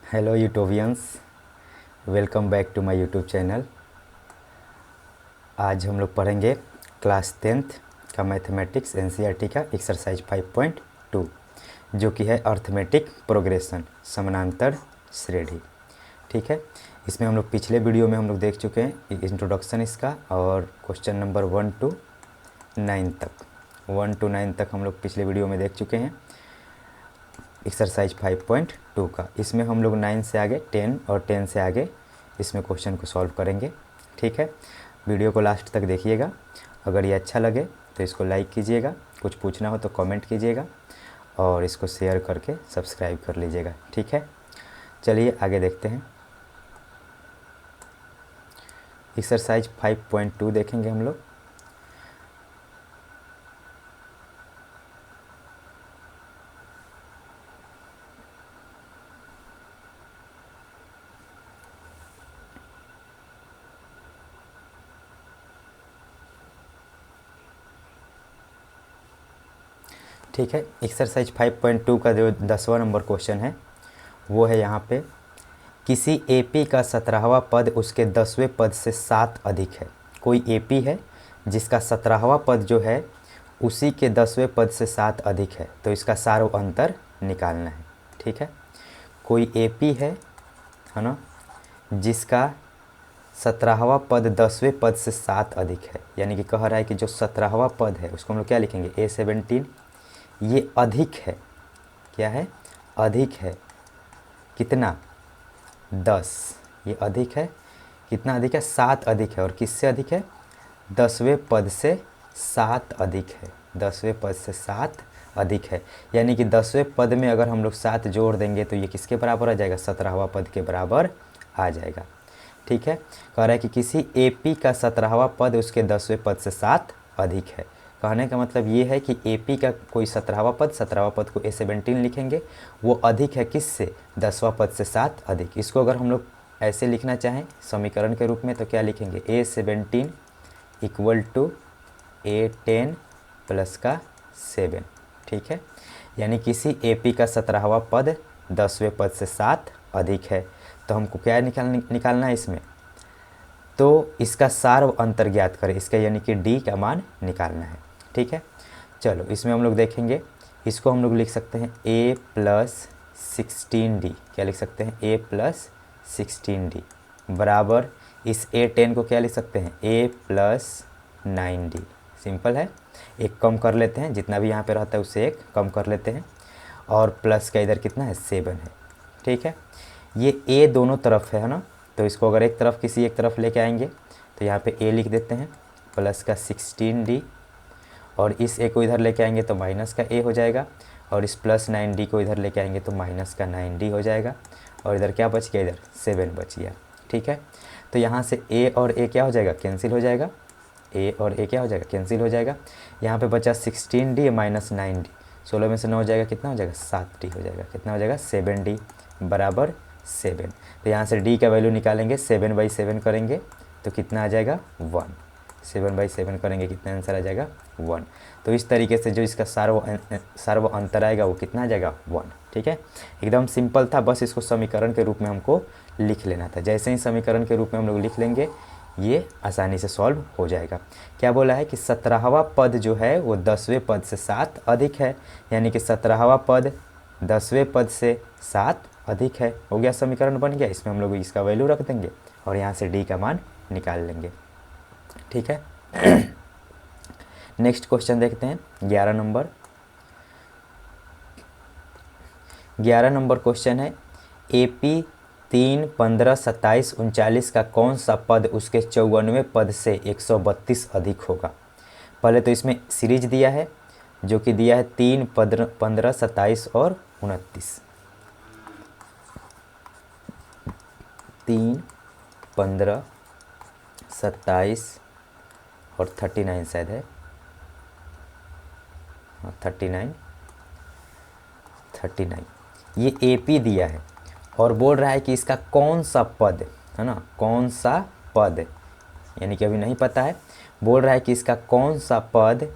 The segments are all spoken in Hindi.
Hello YouTubians, welcome back to my YouTube channel. आज हम लोग पढ़ेंगे क्लास 10th का मैथमेटिक्स एनसीईआरटी का एक्सरसाइज 5.2 जो कि है अर्थमेटिक प्रोग्रेशन, समानांतर श्रेणी। ठीक है, इसमें हम लोग पिछले वीडियो में हम लोग देख चुके हैं इंट्रोडक्शन इसका, और क्वेश्चन नंबर 1 to 9 तक हम लोग पिछले वीडियो में देख चुके हैं एक्सरसाइज 5.2 का। इसमें हम लोग 9 से आगे 10 और 10 से आगे इसमें क्वेश्चन को सॉल्व करेंगे। ठीक है, वीडियो को लास्ट तक देखिएगा। अगर ये अच्छा लगे तो इसको लाइक कीजिएगा, कुछ पूछना हो तो कमेंट कीजिएगा और इसको शेयर करके सब्सक्राइब कर लीजिएगा। ठीक है, चलिए आगे देखते हैं। एक्सरसाइज 5.2 देखेंगे हम लोग। ठीक है, एक्सरसाइज 5.2 का जो 10वां नंबर क्वेश्चन है वो है यहाँ पे, किसी एपी का 17वां पद उसके 10वें पद से 7 अधिक है। कोई एपी है जिसका 17वां पद जो है उसी के 10वें पद से 7 अधिक है, तो इसका सार्व अंतर निकालना है। ठीक है, कोई एपी है ना, जिसका 17वां पद 10वें पद से 7 अधिक है, यानी कि कह रहा है कि जो 17वां पद है उसको हम लोग क्या लिखेंगे, A17। ये अधिक है, क्या है, अधिक है, कितना, 10। ये अधिक है, कितना अधिक है, 7 अधिक है। और किससे अधिक है, 10वें पद से 7 अधिक है। 10वें पद से 7 अधिक है, यानी कि 10वें पद में अगर हम लोग 7 जोड़ देंगे तो ये किसके बराबर आ जाएगा, 17वां पद के बराबर आ जाएगा। ठीक है, कह रहा है कि किसी एपी का 17वां पद उसके 10वें पद से 7 अधिक है। कहने का मतलब ये है कि एपी का कोई 17वां पद, 17वां पद को A17 लिखेंगे, वो अधिक है किससे, 10वां पद से 7 अधिक। इसको अगर हम लोग ऐसे लिखना चाहें समीकरण के रूप में तो क्या लिखेंगे, A17 equal to A10 plus का 7। ठीक है, यानी किसी एपी का 17वां पद 10वें पद से 7 अधिक है, तो हमको क्या निकालना है इसमें, तो इसका सार्व अंतर ज्ञात करें, इसका यानी कि डी का मान निकालना है। ठीक है, चलो इसमें हम लोग देखेंगे, इसको हम लोग लिख सकते हैं A+16D। क्या लिख सकते हैं, A+16D बराबर, इस A10 को क्या लिख सकते हैं, A+9D। सिंपल है, एक कम कर लेते हैं, जितना भी यहाँ पे रहता है उससे एक कम कर लेते हैं, और प्लस का इधर कितना है, 7 है। ठीक है, ये A दोनों तरफ है ना, तो इसको अगर एक तरफ किसी एक तरफ लेके आएंगे तो यहाँ पे A लिख देते हैं प्लस का 16D, और इस A को इधर लेके आएंगे तो माइनस का A हो जाएगा, और इस +9D को इधर लेके आएंगे तो माइनस का 9D हो जाएगा, और इधर क्या बच गया, इधर 7 बच गया। ठीक है, तो यहाँ से A और A क्या हो जाएगा, कैंसिल हो जाएगा, A और A क्या हो जाएगा, कैंसिल हो जाएगा। यहाँ पे बचा 16D माइनस 9D, 16 में से 9 हो जाएगा, कितना हो जाएगा, 7D हो जाएगा। कितना हो जाएगा, 7D बराबर 7। तो यहाँ से D का वैल्यू निकालेंगे, 7/7 करेंगे तो कितना आ जाएगा, 1। 7/7 करेंगे, कितना आंसर आ जाएगा, 1। तो इस तरीके से जो इसका सार्व अंतर आएगा वो कितना आ जाएगा, 1। ठीक है, एकदम सिंपल था, बस इसको समीकरण के रूप में हमको लिख लेना था। जैसे ही समीकरण के रूप में हम लोग लिख लेंगे ये आसानी से सॉल्व हो जाएगा। क्या बोला है कि 17वां पद जो है वो 10वें पद से 7 अधिक है, यानी कि 17वां पद 10वें पद से 7 अधिक है। हो गया, समीकरण बन गया। इसमें हम लोग इसका वैल्यू रख देंगे और यहाँ से डी का मान निकाल लेंगे। ठीक है, नेक्स्ट क्वेश्चन देखते हैं, 11 नंबर। 11 नंबर क्वेश्चन है, AP 3, 15, 27, 39 का कौन सा पद उसके 54वें पद से 132 अधिक होगा। पहले तो इसमें सीरीज दिया है, जो कि दिया है 3, 15, 27 और 29। 3, 15, 27 और 39 शायद है, 39 ये AP दिया है, और बोल रहा है कि इसका कौन सा पद है ना, कौन सा पद, यानी कि अभी नहीं पता है। बोल रहा है कि इसका कौन सा पद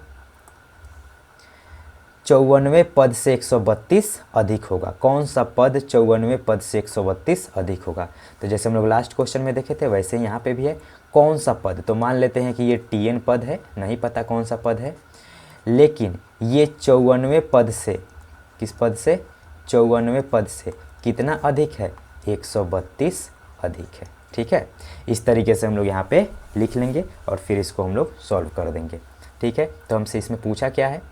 54वें पद से 132 अधिक होगा। कौन सा पद 54वें पद से 132 अधिक होगा? तो जैसे हम लोग लास्ट क्वेश्चन में देखे थे वैसे ही यहाँ पे भी है कौन सा पद। तो मान लेते हैं कि ये Tn पद है, नहीं पता कौन सा पद है, लेकिन ये 54वें पद से, किस पद से? 54वें पद से कितना अधिक है? 132 अधिक है। ठीक है, इस तरीके से हम लोग यहाँ पे लिख लेंगे और फिर इसको हम लोग सॉल्व कर देंगे। ठीक है, तो हमसे इसमें पूछा क्या है?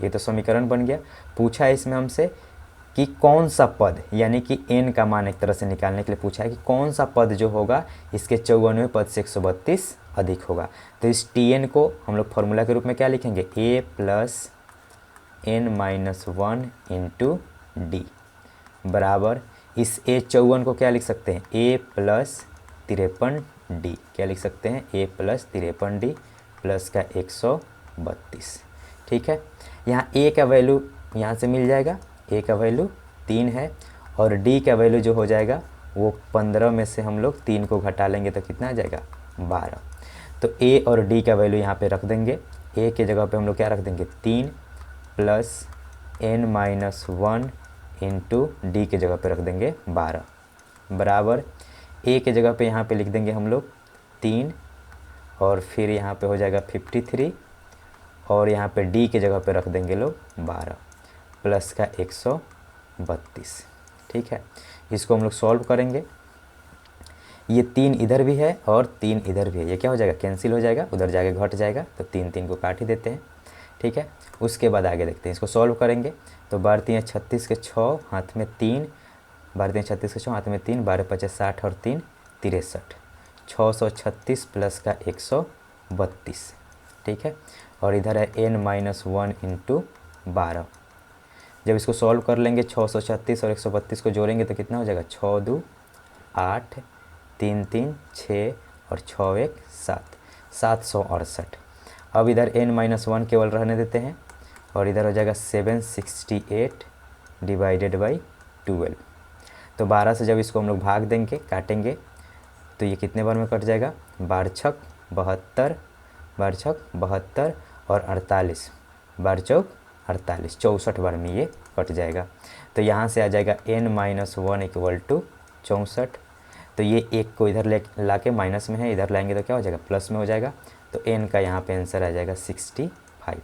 ये तो समीकरण बन गया। पूछा है इसमें हमसे कि कौन सा पद, यानी कि n का मान एक तरह से निकालने के लिए पूछा है कि कौन सा पद जो होगा इसके 54वें पद से 132 अधिक होगा। तो इस Tn को हम लोग फॉर्मूला के रूप में क्या लिखेंगे? a plus n-1 into D बराबर इस A54 को क्या लिख सकते हैं? a plus 53d। क्या लिख सकते हैं? a प्लस 53d प्लस का 132। ठीक है, यहाँ a का वैल्यू यहाँ से मिल जाएगा, a का वैल्यू 3 है और d का वैल्यू जो हो जाएगा वो 15 में से हम लोग 3 को घटा लेंगे तो कितना आ जाएगा? 12। तो a और d का वैल्यू यहाँ पे रख देंगे। a के जगह पे हम लोग क्या रख देंगे? 3 प्लस n-1 इंटू डी के जगह पे रख देंगे 12 बराबर a के जगह पे यहाँ पे लिख देंगे हम लोग 3 और फिर यहाँ पे हो जाएगा 53 और यहाँ पे d के जगह पे रख देंगे लोग 12 प्लस का 132। ठीक है, इसको हम लोग सॉल्व करेंगे। ये 3 इधर भी है और 3 इधर भी है, ये क्या हो जाएगा? कैंसिल हो जाएगा, उधर जाके घट जाएगा, तो 3 को काट ही देते हैं। ठीक है, उसके बाद आगे देखते हैं, इसको सॉल्व करेंगे। तो 12 × 36 के 6 हाथ में 3, 12 × 36 के 6 हाथ में 3, 12 × 5 60 और 3 63, 636 प्लस का 132। ठीक है, और इधर है n-1 इंटू 12। जब इसको सॉल्व कर लेंगे 636 और 132 को जोड़ेंगे तो कितना हो जाएगा? 6 2 8, 3 3 6 और 6 1 7, 768। अब इधर n-1 केवल रहने देते हैं और इधर हो जाएगा 768 डिवाइडेड बाई 12। तो 12 से जब इसको हम लोग भाग देंगे, काटेंगे, तो ये कितने बार में कट जाएगा? 12 छक 72, 12 छक 72 और 48, 12 चौक 48, 64 बार में ये कट जाएगा। तो यहाँ से आ जाएगा n-1 इक्वल टू 64। तो ये एक को इधर ला के माइनस में है, इधर लाएंगे तो क्या हो जाएगा? प्लस में हो जाएगा। तो n का यहाँ पे आंसर आ जाएगा 65,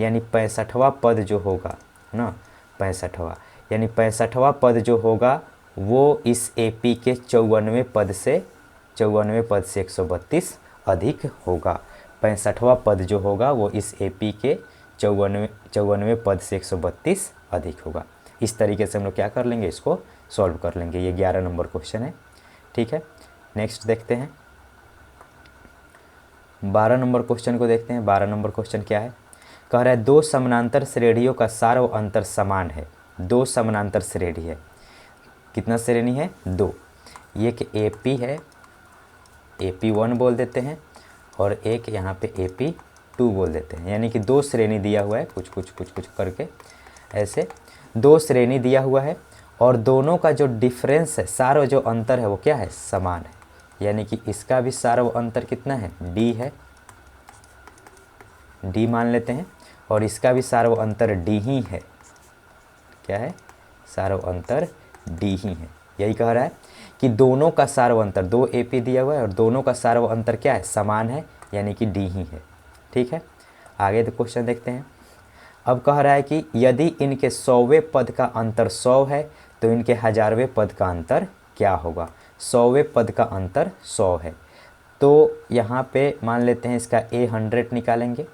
यानी 65वां पद जो होगा ना, 65वां यानी 65वां पद जो होगा वो इस AP के 54वें पद से 132 अधिक होगा। 65वां पद जो होगा वो इस AP के 54वें पद से 132 अधिक होगा। इस तरीके से हम लोग क्या कर लेंगे? इसको सॉल्व कर लेंगे। ये 11 नंबर क्वेश्चन है। ठीक है, नेक्स्ट देखते हैं 12 नंबर क्वेश्चन को देखते हैं। 12 नंबर क्वेश्चन क्या है? कह रहा है 2 समानांतर श्रेणियों का सार व अंतर समान है। 2 समानांतर श्रेणी है, कितना श्रेणी है? 2। ये कि AP है, AP1 बोल देते हैं और एक यहाँ पे AP2 बोल देते हैं, यानी कि 2 श्रेणी दिया हुआ है, कुछ कुछ कुछ कुछ करके ऐसे 2 श्रेणी दिया हुआ है और दोनों का जो डिफरेंस है, सार व जो अंतर है वो क्या है? समान है। यानी कि इसका भी सार व अंतर कितना है? D है, D मान लेते हैं, और इसका भी सार व अंतर D ही है। क्या है? सार व अंतर D ही है। यही कह रहा है कि दोनों का सार व अंतर, 2 AP दिया हुआ है और दोनों का सार व अंतर क्या है? समान है, यानी कि D ही है। ठीक है, आगे तो क्वेश्चन देखते हैं। अब कह रहा है कि यदि इनके 100वें पद का अंतर 100 है तो इनके 1000वें पद का अंतर क्या होगा? 100वें पद का अंतर 100 है, तो यहाँ पे मान लेते हैं इसका A100 निकालेंगे,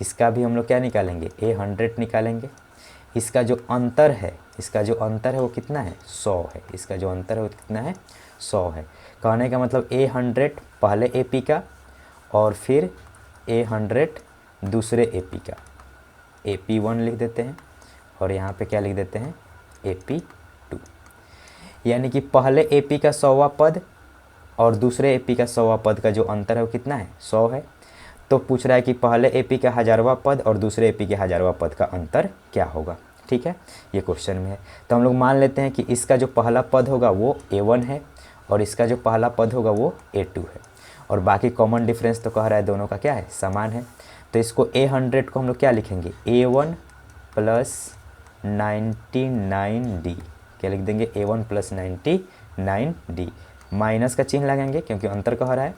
इसका भी हम लोग क्या निकालेंगे? A100 निकालेंगे। इसका जो अंतर है, इसका जो अंतर है वो कितना है? 100 है। इसका जो अंतर है वो कितना है? 100 है। कहने का मतलब A100 पहले AP का और फिर A100 दूसरे AP का, AP1 लिख देते हैं और यहाँ पे क्या लिख देते हैं? AP2। यानी कि पहले AP का 100वां पद और दूसरे AP का 100वां पद का जो अंतर है वो कितना है? 100 है। तो पूछ रहा है कि पहले AP का 1000वां पद और दूसरे AP के 1000वां पद का अंतर क्या होगा। ठीक है, ये क्वेश्चन में है। तो हम लोग मान लेते हैं कि इसका जो पहला पद होगा वो A1 है और इसका जो पहला पद होगा वो A2 है, और बाकी कॉमन डिफरेंस तो कह रहा है दोनों का क्या है? समान है। तो इसको A100 को हम लोग क्या लिखेंगे? A1 प्लस 99D, क्या लिख देंगे A1 प्लस 99D, माइनस का चिन्ह लगाएंगे क्योंकि अंतर कह रहा है,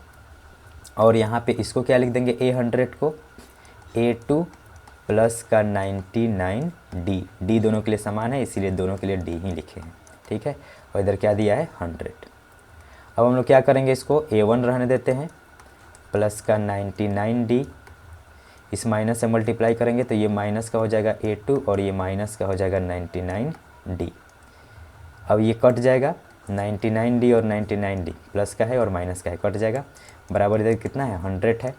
और यहाँ पे इसको क्या लिख देंगे A100 को A2 प्लस का 99D, D दोनों के लिए समान है इसीलिए दोनों के लिए D ही लिखे हैं, ठीक है। और इधर क्या दिया है 100। अब हम लोग क्या करेंगे, इसको A1 रहने देते हैं प्लस का 99D, इस माइनस से मल्टीप्लाई करेंगे तो ये माइनस का हो जाएगा A2 और ये माइनस का हो जाएगा 99D। अब ये कट जाएगा 99D और 99D, प्लस का है और माइनस का है, कट जाएगा, बराबर इधर कितना है 100 है।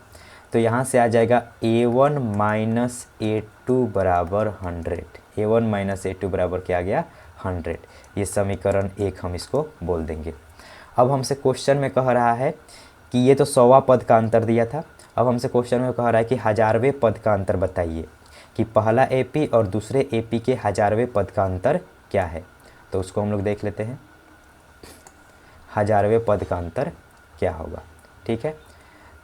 तो यहाँ से आ जाएगा A1 माइनस A2 बराबर 100, A1 माइनस A2 बराबर क्या आ गया 100। ये समीकरण 1 हम इसको बोल देंगे। अब हमसे क्वेश्चन में कह रहा है कि ये तो 100वां पद का अंतर दिया था, अब हमसे क्वेश्चन में कह रहा है कि 1000वें पद का अंतर बताइए, कि पहला AP और दूसरे AP के 1000वें पद का अंतर क्या है। तो उसको हम लोग देख लेते हैं, 1000वें पद का अंतर क्या होगा, ठीक है।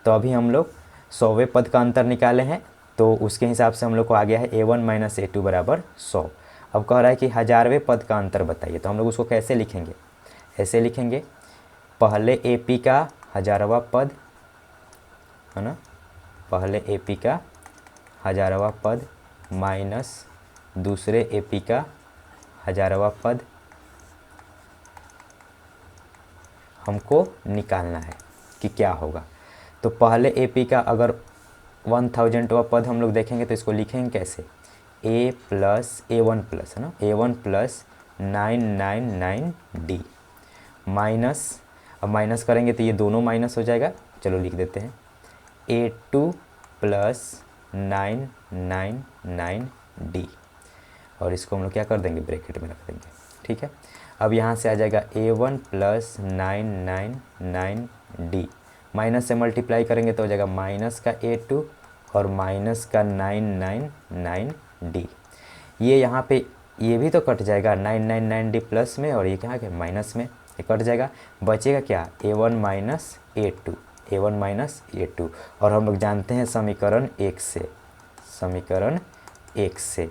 तो अभी हम लोग 100वें पद का अंतर निकाले हैं, तो उसके हिसाब से हम लोग को आ गया है A1 माइनस A2 बराबर 100। अब कह रहा है कि 1000वें पद का अंतर बताइए, तो हम लोग उसको कैसे लिखेंगे, ऐसे लिखेंगे, पहले AP का 1000वां पद है ना, पहले AP का 1000वां पद माइनस दूसरे AP का 1000वां पद हमको निकालना है कि क्या होगा। तो पहले AP का अगर 1000वां पद हम लोग देखेंगे तो इसको लिखेंगे कैसे, A प्लस A1 प्लस है ना, A1 प्लस 999D माइनस, अब माइनस करेंगे तो ये दोनों माइनस हो जाएगा, चलो लिख देते हैं A2 प्लस 999D, और इसको हम लोग क्या कर देंगे ब्रैकेट में रख देंगे, ठीक है। अब यहाँ से आ जाएगा A1 प्लस 999D, माइनस से मल्टीप्लाई करेंगे तो हो जाएगा माइनस का A2 और माइनस का 999D, ये यहाँ पे ये भी तो कट जाएगा 999D प्लस में और ये क्या है माइनस में, ये कट जाएगा, बचेगा क्या A1 minus A2, A1 minus A2। और हम लोग जानते हैं समीकरण 1 से, समीकरण 1 से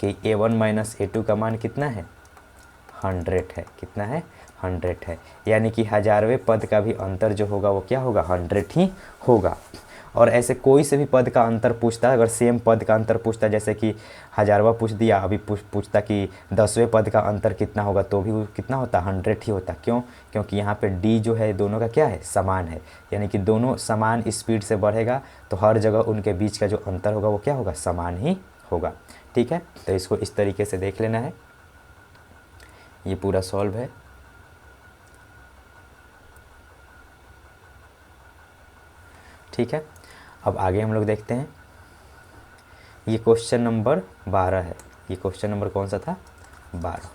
कि A1 माइनस A2 का मान कितना है 100 है, कितना है 100 है, यानी कि 1000वें पद का भी अंतर जो होगा वो क्या होगा 100 ही होगा। और ऐसे कोई से भी पद का अंतर पूछता है, अगर सेम पद का अंतर पूछता है, जैसे कि 1000वां पूछ दिया, अभी पूछता कि 10वें पद का अंतर कितना होगा, तो भी वो कितना होता 100 ही होता। क्यों, क्योंकि यहाँ पे D जो है दोनों का क्या है समान है, यानी कि दोनों समान स्पीड से बढ़ेगा तो हर जगह उनके बीच का जो अंतर होगा वो क्या होगा समान ही होगा, ठीक है। तो इसको इस तरीके से देख लेना है, ये पूरा सॉल्व है। ठीक है, अब आगे हम लोग देखते हैं, ये क्वेश्चन नंबर 12 है, ये क्वेश्चन नंबर कौन सा था 12,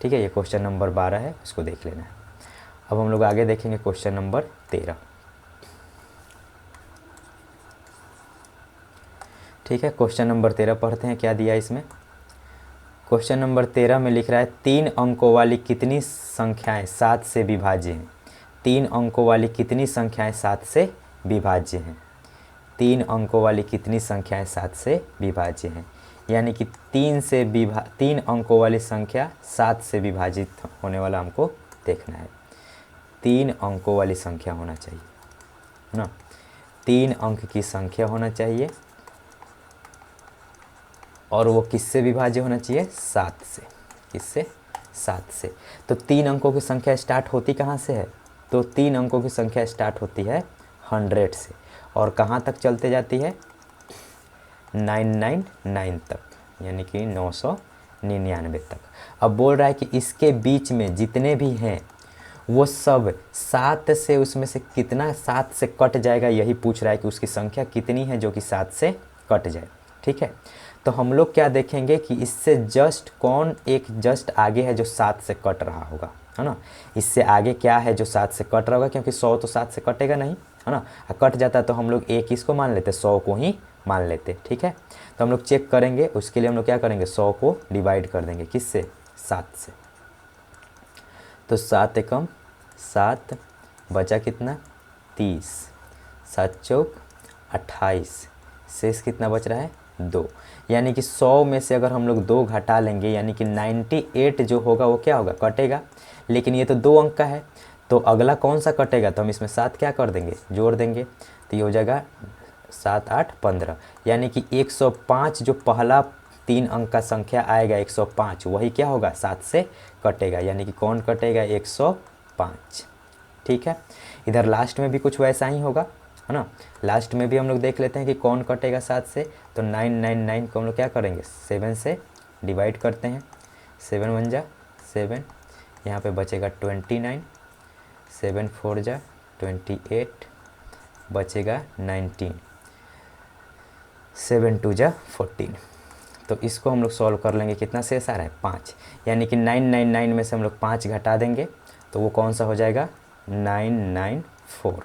ठीक है, ये क्वेश्चन नंबर 12 है, इसको देख लेना है। अब हम लोग आगे देखेंगे क्वेश्चन नंबर 13, ठीक है। क्वेश्चन नंबर 13 पढ़ते हैं, क्या दिया इसमें। क्वेश्चन नंबर 13 में लिख रहा है 3 अंकों वाली कितनी संख्याएं 7 से विभाज्य हैं, 3 अंकों वाली कितनी संख्याएं 7 से विभाज्य हैं, 3 अंकों वाली कितनी संख्याएं 7 से विभाज्य हैं, यानी कि 3 अंकों वाली संख्या 7 से विभाजित होने वाला हमको देखना है। 3 अंकों वाली संख्या होना चाहिए है ना, 3 अंक की संख्या होना चाहिए, और वो किससे विभाज्य होना चाहिए 7 से, किससे 7 से। तो 3 अंकों की संख्या स्टार्ट होती कहाँ से है, तो 3 अंकों की संख्या स्टार्ट होती है 100 से और कहाँ तक चलते जाती है 999 तक, यानी कि 999 तक। अब बोल रहा है कि इसके बीच में जितने भी हैं वो सब 7 से, उसमें से कितना 7 से कट जाएगा, यही पूछ रहा है कि उसकी संख्या कितनी है जो कि 7 से कट जाए, ठीक है। तो हम लोग क्या देखेंगे कि इससे जस्ट कौन एक जस्ट आगे है जो 7 से कट रहा होगा, है ना। इससे आगे क्या है जो 7 से कट रहा होगा, क्योंकि 100 तो 7 से कटेगा नहीं, है ना, कट जाता तो हम लोग एक इसको मान लेते, 100 को ही मान लेते, ठीक है। तो हम लोग चेक करेंगे, उसके लिए हम लोग क्या करेंगे 100 को डिवाइड कर देंगे किससे 7 से। तो 7 एकम 7, बचा कितना 30, 7 चौक 28, शेष कितना बच रहा है 2, यानी कि 100 में से अगर हम लोग 2 घटा लेंगे यानी कि 98 जो होगा वो क्या होगा, कटेगा। लेकिन ये तो 2 अंक का है, तो अगला कौन सा कटेगा, तो हम इसमें 7 क्या कर देंगे, जोड़ देंगे। तो ये हो जाएगा 7 8 15, यानी कि 105 जो पहला 3 अंक का संख्या आएगा 105, वही क्या होगा, 7 से कटेगा। यानी कि कौन कटेगा, 105। ठीक है, इधर लास्ट में भी कुछ वैसा ही होगा, है ना। लास्ट में भी हम लोग देख लेते हैं कि कौन कटेगा 7 से। तो 999 को हम लोग क्या करेंगे, 7 से डिवाइड करते हैं। 7 1 जा 7, यहाँ पे बचेगा 29, 7 4 जा 28, बचेगा 19, 7 2 जा 14। तो इसको हम लोग सॉल्व कर लेंगे, कितना शेष आ रहा है, 5। यानी कि 999 में से हम लोग 5 घटा देंगे तो वो कौन सा हो जाएगा, 994,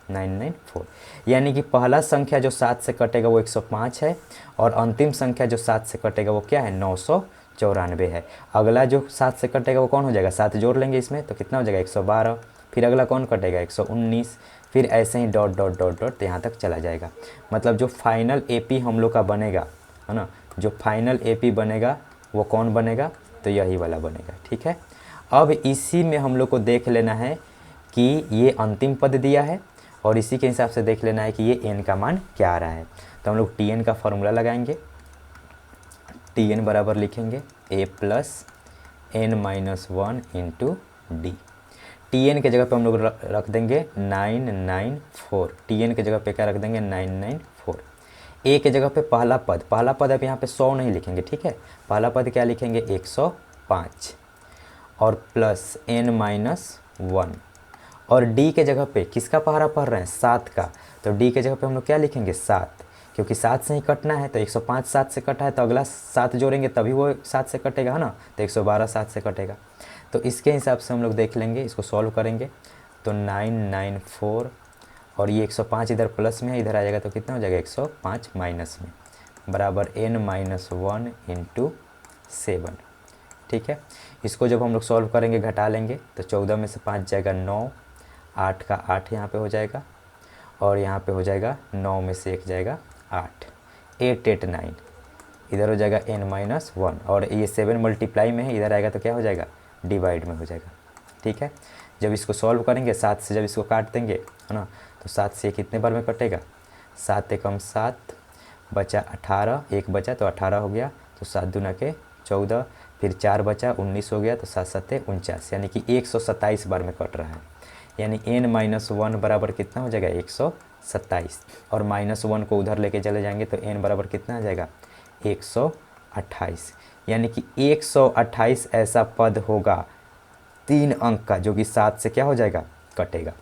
994। यानी कि पहला संख्या जो 7 से कटेगा वो 105 है, और अंतिम संख्या जो 7 से कटेगा वो क्या है, 994 है। अगला जो 7 से कटेगा वो कौन हो जाएगा, 7 जोड़ लेंगे इसमें तो कितना हो जाएगा, 112। फिर अगला कौन कटेगा, 119। फिर ऐसे ही डॉट डॉट डॉट डॉट यहाँ तक चला जाएगा। मतलब जो फाइनल एपी हम लोग का बनेगा, है ना, जो फाइनल एपी बनेगा वो कौन बनेगा, तो यही वाला बनेगा। ठीक है, अब इसी में हम लोग को देख लेना है कि ये अंतिम पद दिया है, और इसी के हिसाब से देख लेना है कि ये n का मान क्या आ रहा है। तो हम लोग tn का फॉर्मूला लगाएंगे। tn बराबर लिखेंगे a plus n-1 into D. tn के जगह पे हम लोग रख देंगे 994, tn के जगह पे क्या रख देंगे, 994। a के जगह पे पहला पद अब यहाँ पे 100 नहीं लिखेंगे, ठीक है, पहला पद क्या लिखेंगे, 105, और प्लस n-1, और d के जगह पे किसका पहाड़ा पढ़ रहे हैं, 7 का। तो d के जगह पे हम लोग क्या लिखेंगे, 7, क्योंकि 7 से ही कटना है। तो 105 7 से कटा है, तो अगला 7 जोड़ेंगे तभी वो 7 से कटेगा, है ना। तो 112 7 से कटेगा। तो इसके हिसाब से हम लोग देख लेंगे, इसको सॉल्व करेंगे। तो 994, और ये 105 इधर प्लस में है, इधर आ जाएगा तो कितना हो जाएगा, 105 माइनस में, बराबर n-1 इंटू 7। ठीक है, इसको जब हम लोग सॉल्व करेंगे, घटा लेंगे, तो 14 में से 5 जाएगा 9, 8 का 8 यहाँ पे हो जाएगा, और यहाँ पे हो जाएगा 9 में से 1 जाएगा 8, 889, इधर हो जाएगा n-1, और ये 7 मल्टीप्लाई में है, इधर आएगा तो क्या हो जाएगा, डिवाइड में हो जाएगा। ठीक है, जब इसको सॉल्व करेंगे 7 से जब इसको काट देंगे, है ना, तो 7 से कितने बार में कटेगा, 7 एकम 7, बचा 18, 1 बचा तो 18 हो गया, तो 7 दूना के 14, फिर 4 बचा 19 हो गया, तो 7 7 49, यानी कि 127 बार में कट रहा है। यानी n-1 बराबर कितना हो जाएगा, 127, और -1 को उधर लेके चले जाएंगे तो n बराबर कितना आ जाएगा, 128। यानी कि 128 ऐसा पद होगा 3 अंक का, जो कि 7 से क्या हो जाएगा, कटेगा।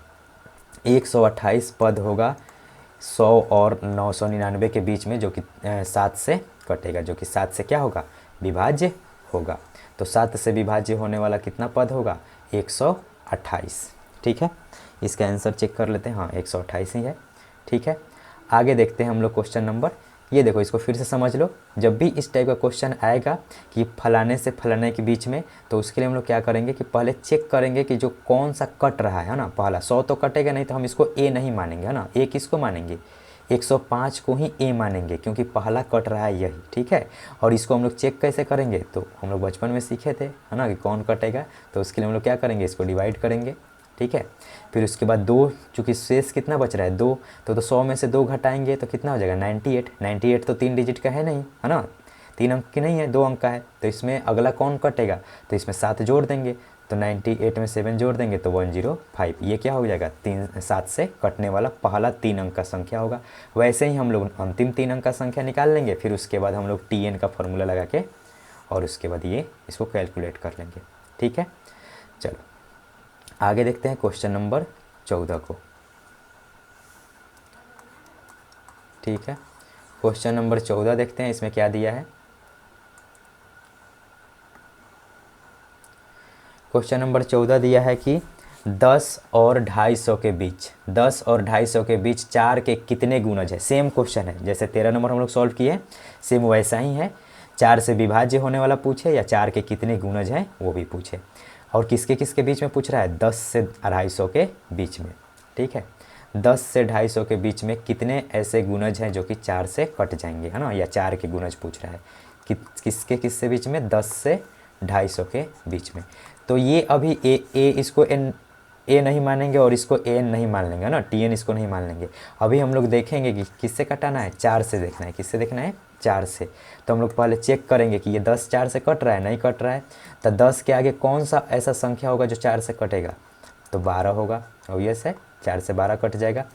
128 पद होगा 100 और 999 के बीच में, जो कि 7 से कटेगा, जो कि 7 से क्या होगा, विभाज्य होगा। तो 7 से विभाज्य होने वाला कितना पद होगा, 128। ठीक है, इसका आंसर चेक कर लेते हैं, हाँ 128 ही है। ठीक है, आगे देखते हैं हम लोग क्वेश्चन नंबर। ये देखो, इसको फिर से समझ लो। जब भी इस टाइप का क्वेश्चन आएगा कि फलाने से फलाने के बीच में, तो उसके लिए हम लोग क्या करेंगे कि पहले चेक करेंगे कि जो कौन सा कट रहा है ना, पहला 100 तो कटेगा नहीं, तो हम इसको ए नहीं मानेंगे, है ना। ए किसको मानेंगे, 105 को ही ए मानेंगे, क्योंकि पहला कट रहा है यही। ठीक है, और इसको हम लोग चेक कैसे करेंगे, तो हम लोग बचपन में सीखे थे, है ना, कि कौन कटेगा। तो उसके लिए हम लोग क्या करेंगे, इसको डिवाइड करेंगे। ठीक है, फिर उसके बाद 2, चूँकि शेष कितना बच रहा है, 2, तो 100 में से 2 घटाएंगे तो कितना हो जाएगा, 98। 98 तो 3 डिजिट का है नहीं, है ना, 3 अंक की नहीं है, 2 अंक का है। तो इसमें अगला कौन कटेगा, तो इसमें 7 जोड़ देंगे, तो 98 में 7 जोड़ देंगे तो 105। ये क्या हो जाएगा, 7 से कटने वाला पहला 3 अंक का संख्या होगा। वैसे ही हम लोग अंतिम 3 अंक का संख्या निकाल लेंगे, फिर उसके बाद हम लोग tn का फॉर्मूला लगा के, और उसके बाद ये इसको कैलकुलेट कर लेंगे। ठीक है, चलो आगे देखते हैं क्वेश्चन नंबर 14 को। ठीक है, क्वेश्चन नंबर 14 देखते हैं, इसमें क्या दिया है। क्वेश्चन नंबर 14 दिया है कि 10 और 250 के बीच, 10 और 250 के बीच 4 के कितने गुणज है। सेम क्वेश्चन है जैसे 13 नंबर हम लोग सॉल्व किए, सेम वैसा ही है। 4 से विभाज्य होने वाला पूछे, या 4 के कितने गुणज हैं वो भी पूछे, और किसके किसके बीच में पूछ रहा है, 10 से 250 के बीच में। ठीक है, 10 से 250 के बीच में कितने ऐसे गुणज हैं जो कि 4 से कट जाएंगे, है ना, या 4 के गुणज पूछ रहा है कि किसके बीच में, 10 से 250 के बीच में। तो ये अभी ए इसको एन ए नहीं मानेंगे और इसको ए एन नहीं मान लेंगे, है ना, टी एन इसको नहीं मान लेंगे। अभी हम लोग देखेंगे कि किससे कटाना है, 4 से देखना है, किससे देखना है, 4 से। तो हम लोग पहले चेक करेंगे कि ये 10 4 से कट रहा है, नहीं कट रहा है। तो 10 के आगे कौन सा ऐसा संख्या होगा जो 4 से कटेगा, तो 12 होगा, ऑब्वियस है, 4 से 12 कट जाएगा।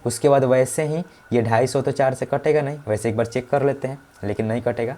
उसके बाद वैसे ही ये 250 तो 4 से कटेगा नहीं, वैसे एक बार चेक कर लेते हैं, लेकिन नहीं कटेगा।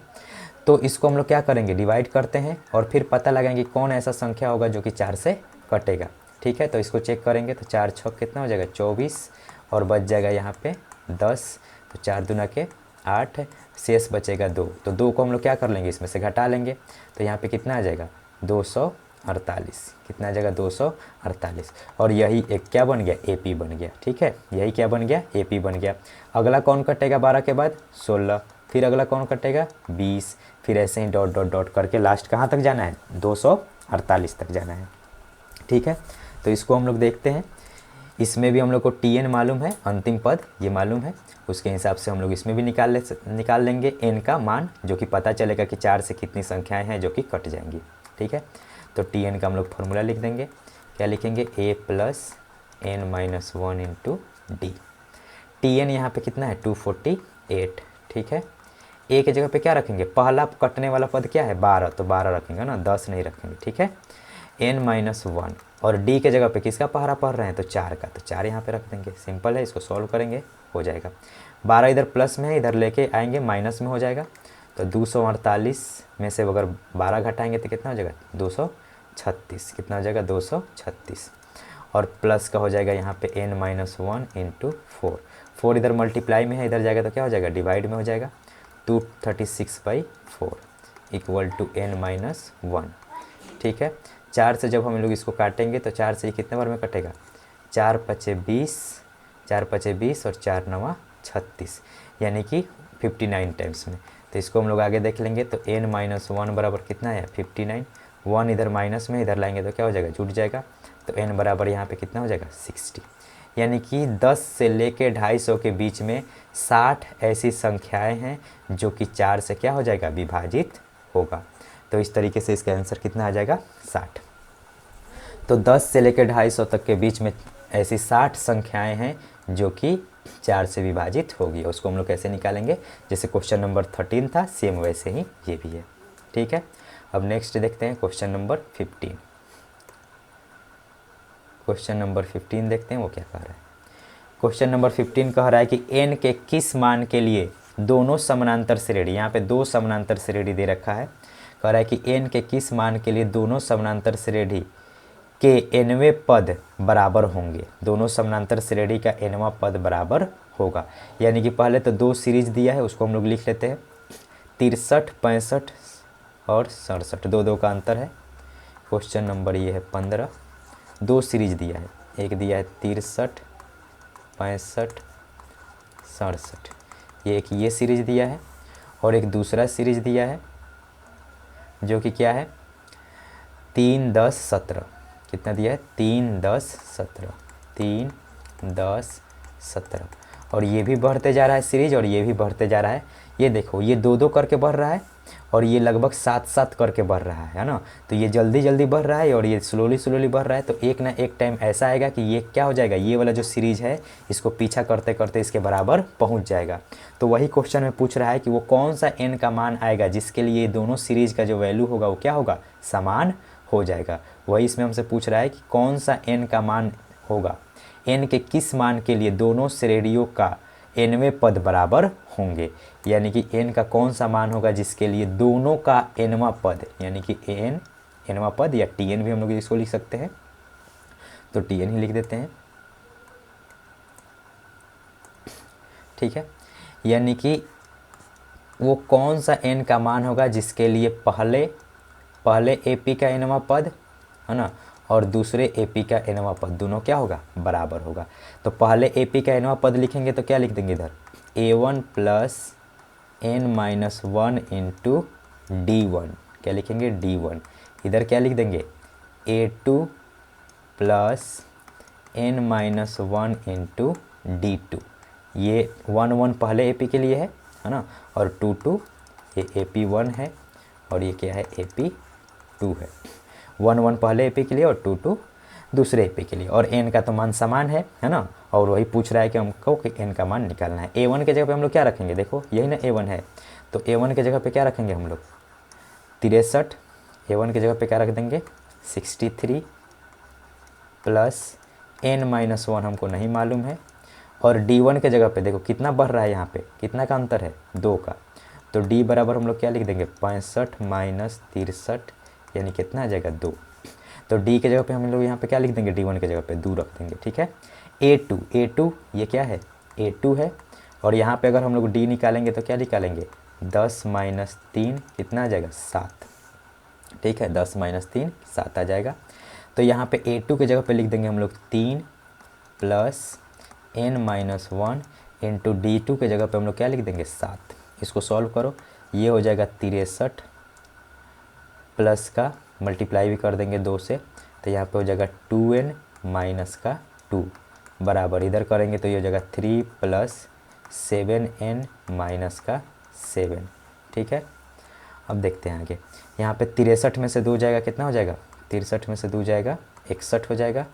तो इसको हम लोग क्या करेंगे, डिवाइड करते हैं और फिर पता लगाएंगे कौन ऐसा संख्या होगा जो कि 4 से कटेगा। ठीक है, तो इसको चेक करेंगे तो 4 छक कितना हो जाएगा, 24, और बच जाएगा यहाँ पे 10, तो 4 दूना के 8, शेष बचेगा 2। तो 2 को हम लोग क्या कर लेंगे, इसमें से घटा लेंगे, तो यहाँ पे कितना आ जाएगा, 248। कितना आ जाएगा, 248। और यही एक क्या बन गया, एपी बन गया। ठीक है, यही क्या बन गया, एपी बन गया। अगला कौन कटेगा 12 के बाद, 16, फिर अगला कौन कटेगा, 20, फिर ऐसे ही डॉट डॉट डॉट करके लास्ट कहाँ तक जाना है, 248 तक जाना है। ठीक है, तो इसको हम लोग देखते हैं। इसमें भी हम लोग को टी एन मालूम है, अंतिम पद ये मालूम है, उसके हिसाब से हम लोग इसमें भी निकाल लेंगे एन का मान, जो कि पता चलेगा कि 4 से कितनी संख्याएं हैं जो कि कट जाएंगी। ठीक है, तो टी एन का हम लोग फॉर्मूला लिख देंगे, क्या लिखेंगे, a plus n minus 1 into d. T n यहाँ पर कितना है, 248। ठीक है, ए के जगह पे क्या रखेंगे, पहला कटने वाला पद क्या है, 12, तो 12 रखेंगे ना, 10 नहीं रखेंगे। ठीक है, एन माइनस 1, और डी के जगह पे किसका पहरा पढ़ रहे हैं, तो 4 का, तो 4 यहाँ पे रख देंगे। सिंपल है, इसको सॉल्व करेंगे, हो जाएगा। 12 इधर प्लस में है, इधर लेके आएंगे माइनस में हो जाएगा। तो 248 में से अगर 12 घटाएंगे तो कितना हो जाएगा, 236। कितना हो जाएगा, 236। और प्लस का हो जाएगा यहाँ पे एन माइनस 1 इंटू 4। 4 इधर मल्टीप्लाई में है, इधर जाएगा तो क्या हो जाएगा, डिवाइड में हो जाएगा। 236/4 इक्वल टू एन माइनस 1। ठीक है, 4 से जब हम लोग इसको काटेंगे तो 4 से ये कितने बार में कटेगा, 4 पचे 20, 4 पचे 20 और 4 नवा 36, यानी कि 59 टाइम्स में। तो इसको हम लोग आगे देख लेंगे, तो n माइनस 1 बराबर कितना है, 59। 1 इधर माइनस में, इधर लाएंगे तो क्या हो जाएगा, जुट जाएगा। तो n बराबर यहाँ पे कितना हो जाएगा, 60। यानी कि 10 से लेके 250 के बीच में 60 ऐसी संख्याएं हैं जो कि 4 से क्या हो जाएगा, विभाजित होगा। तो इस तरीके से इसका आंसर कितना आ जाएगा, 60। तो 10 से लेकर 250 तक के बीच में ऐसी 60 संख्याएं हैं जो कि 4 से विभाजित होगी। उसको हम लोग कैसे निकालेंगे, जैसे क्वेश्चन नंबर 13 था, सेम वैसे ही ये भी है। ठीक है, अब नेक्स्ट देखते हैं क्वेश्चन नंबर 15। क्वेश्चन नंबर 15 देखते हैं वो क्या कह रहा है। क्वेश्चन नंबर 15 कह रहा है कि n के किस मान के लिए दोनों समानांतर श्रेणी, यहाँ पे 2 समानांतर श्रेणी दे रखा है, कह रहा है कि n के किस मान के लिए दोनों समानांतर श्रेणी के nवें पद बराबर होंगे। दोनों समानांतर श्रेणी का nवां पद बराबर होगा। यानी कि पहले तो 2 सीरीज दिया है, उसको हम लोग लिख लेते हैं, 63, 65 और 67, 2 का अंतर है। क्वेश्चन नंबर ये है 15, 2 सीरीज दिया है, एक दिया है 63, 65, 67, ये एक ये सीरीज दिया है, और एक दूसरा सीरीज दिया है जो कि क्या है, 3, 10, 17। कितना दिया है, 3, 10, 17, 3, 10, 17, और ये भी बढ़ते जा रहा है सीरीज, और ये भी बढ़ते जा रहा है। ये देखो, ये 2 करके बढ़ रहा है, और ये लगभग 7 करके बढ़ रहा है ना। तो ये जल्दी जल्दी बढ़ रहा है और ये स्लोली बढ़ रहा है। तो एक ना एक टाइम ऐसा आएगा कि ये क्या हो जाएगा, ये वाला जो सीरीज है इसको पीछा करते करते इसके बराबर पहुंच जाएगा। तो वही क्वेश्चन में पूछ रहा है कि वो कौन सा n का मान आएगा जिसके लिए दोनों सीरीज का जो वैल्यू होगा वो क्या होगा, समान हो जाएगा। वही इसमें हमसे पूछ रहा है कि कौन सा n का मान होगा, n के किस मान के लिए दोनों श्रेणियों का nवें पद बराबर होंगे। यानी कि n का कौन सा मान होगा जिसके लिए दोनों का nवां पद, यानी कि nवां पद या tn भी हम लोग इसको लिख सकते हैं, तो tn ही लिख देते हैं। ठीक है, यानी कि वो कौन सा n का मान होगा जिसके लिए पहले AP का nवां पद है ना, और दूसरे AP का nवां पद दोनों क्या होगा, बराबर होगा। तो पहले AP का nवां पद लिखेंगे तो क्या लिख देंगे इधर, A1 plus n-1 into D1, क्या लिखेंगे, D1। इधर क्या लिख देंगे, A2 plus n-1 into D2। ये 1 1 पहले AP के लिए है ना, और 2 2 ये AP1 है और ये क्या है AP2 है। 1 1 पहले AP के लिए और 2 2 दूसरे AP के लिए, और n का तो मान समान है ना, और वही पूछ रहा है कि हमको कि n का मान निकालना है। A1 के जगह पे हम लोग क्या रखेंगे, देखो यही ना A1 है, तो A1 के जगह पे क्या रखेंगे हम लोग 63। A1 के जगह पे क्या रख देंगे 63 प्लस n-1 हमको नहीं मालूम है, और D1 के जगह पे देखो कितना बढ़ रहा है, यहाँ पे कितना का अंतर है 2 का, तो D बराबर हम लोग क्या लिख देंगे 65 माइनस 63, यानी कितना आ जाएगा 2। तो D के जगह पे हम लोग यहाँ पे क्या लिख देंगे, D1 के जगह पे 2 रख देंगे, ठीक है। A2 ये क्या है A2 है, और यहाँ पे अगर हम लोग D निकालेंगे तो क्या निकालेंगे 10 माइनस 3 कितना आ जाएगा 7, ठीक है, 10 माइनस 3 7 आ जाएगा। तो यहाँ पे A2 के जगह पे लिख देंगे हम लोग 3 प्लस n-1 इंटू D2 के जगह पे हम लोग क्या लिख देंगे 7। इसको सॉल्व करो, ये हो जाएगा 63 प्लस का मल्टीप्लाई भी कर देंगे 2 से, तो यहाँ पे हो जाएगा 2n माइनस का 2 बराबर, इधर करेंगे तो ये हो जाएगा 3 प्लस 7n माइनस का 7, ठीक है। अब देखते हैं आगे, यहाँ पे 63 में से 2 जाएगा कितना हो जाएगा 63 में से 2 जाएगा 61 हो जाएगा,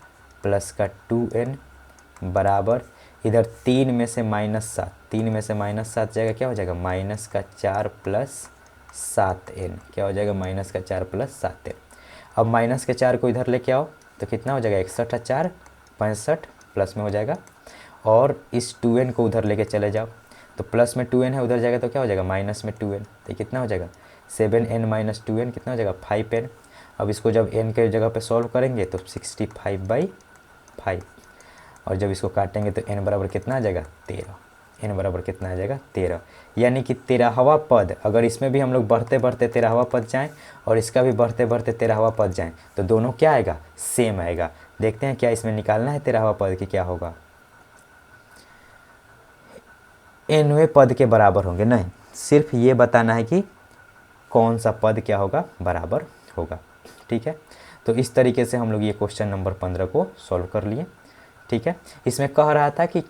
प्लस का 2n बराबर, इधर 3 में से -7, 3 में से -7 जाएगा क्या हो जाएगा माइनस का 4 प्लस 7n, क्या हो जाएगा माइनस का 4 प्लस 7n। अब माइनस के 4 को इधर लेके आओ तो कितना हो जाएगा 61 और 4 65 प्लस में हो जाएगा, और इस 2n को उधर लेके चले जाओ तो प्लस में 2n है, उधर जाएगा तो क्या हो जाएगा माइनस में 2n, तो कितना हो जाएगा 7n माइनस 2n कितना हो जाएगा 5n। अब इसको जब n के जगह पे सॉल्व करेंगे तो 65/5, और जब इसको काटेंगे तो n बराबर कितना आ जाएगा 13, n बराबर कितना आ जाएगा 13, यानी कि 13वां पद, अगर इसमें भी हम लोग बढ़ते बढ़ते 13वां पद जाएँ और इसका भी बढ़ते बढ़ते 13वां पद जाएँ तो दोनों क्या आएगा सेम आएगा। देखते हैं क्या इसमें निकालना है 13वां पद की क्या होगा, nवें पद के बराबर होंगे, नहीं सिर्फ ये बताना है कि कौन सा पद क्या होगा बराबर होगा, ठीक है। तो इस तरीके से हम लोग ये क्वेश्चन नंबर 15 को सॉल्व कर लिए, ठीक है। इसमें कह रहा था कि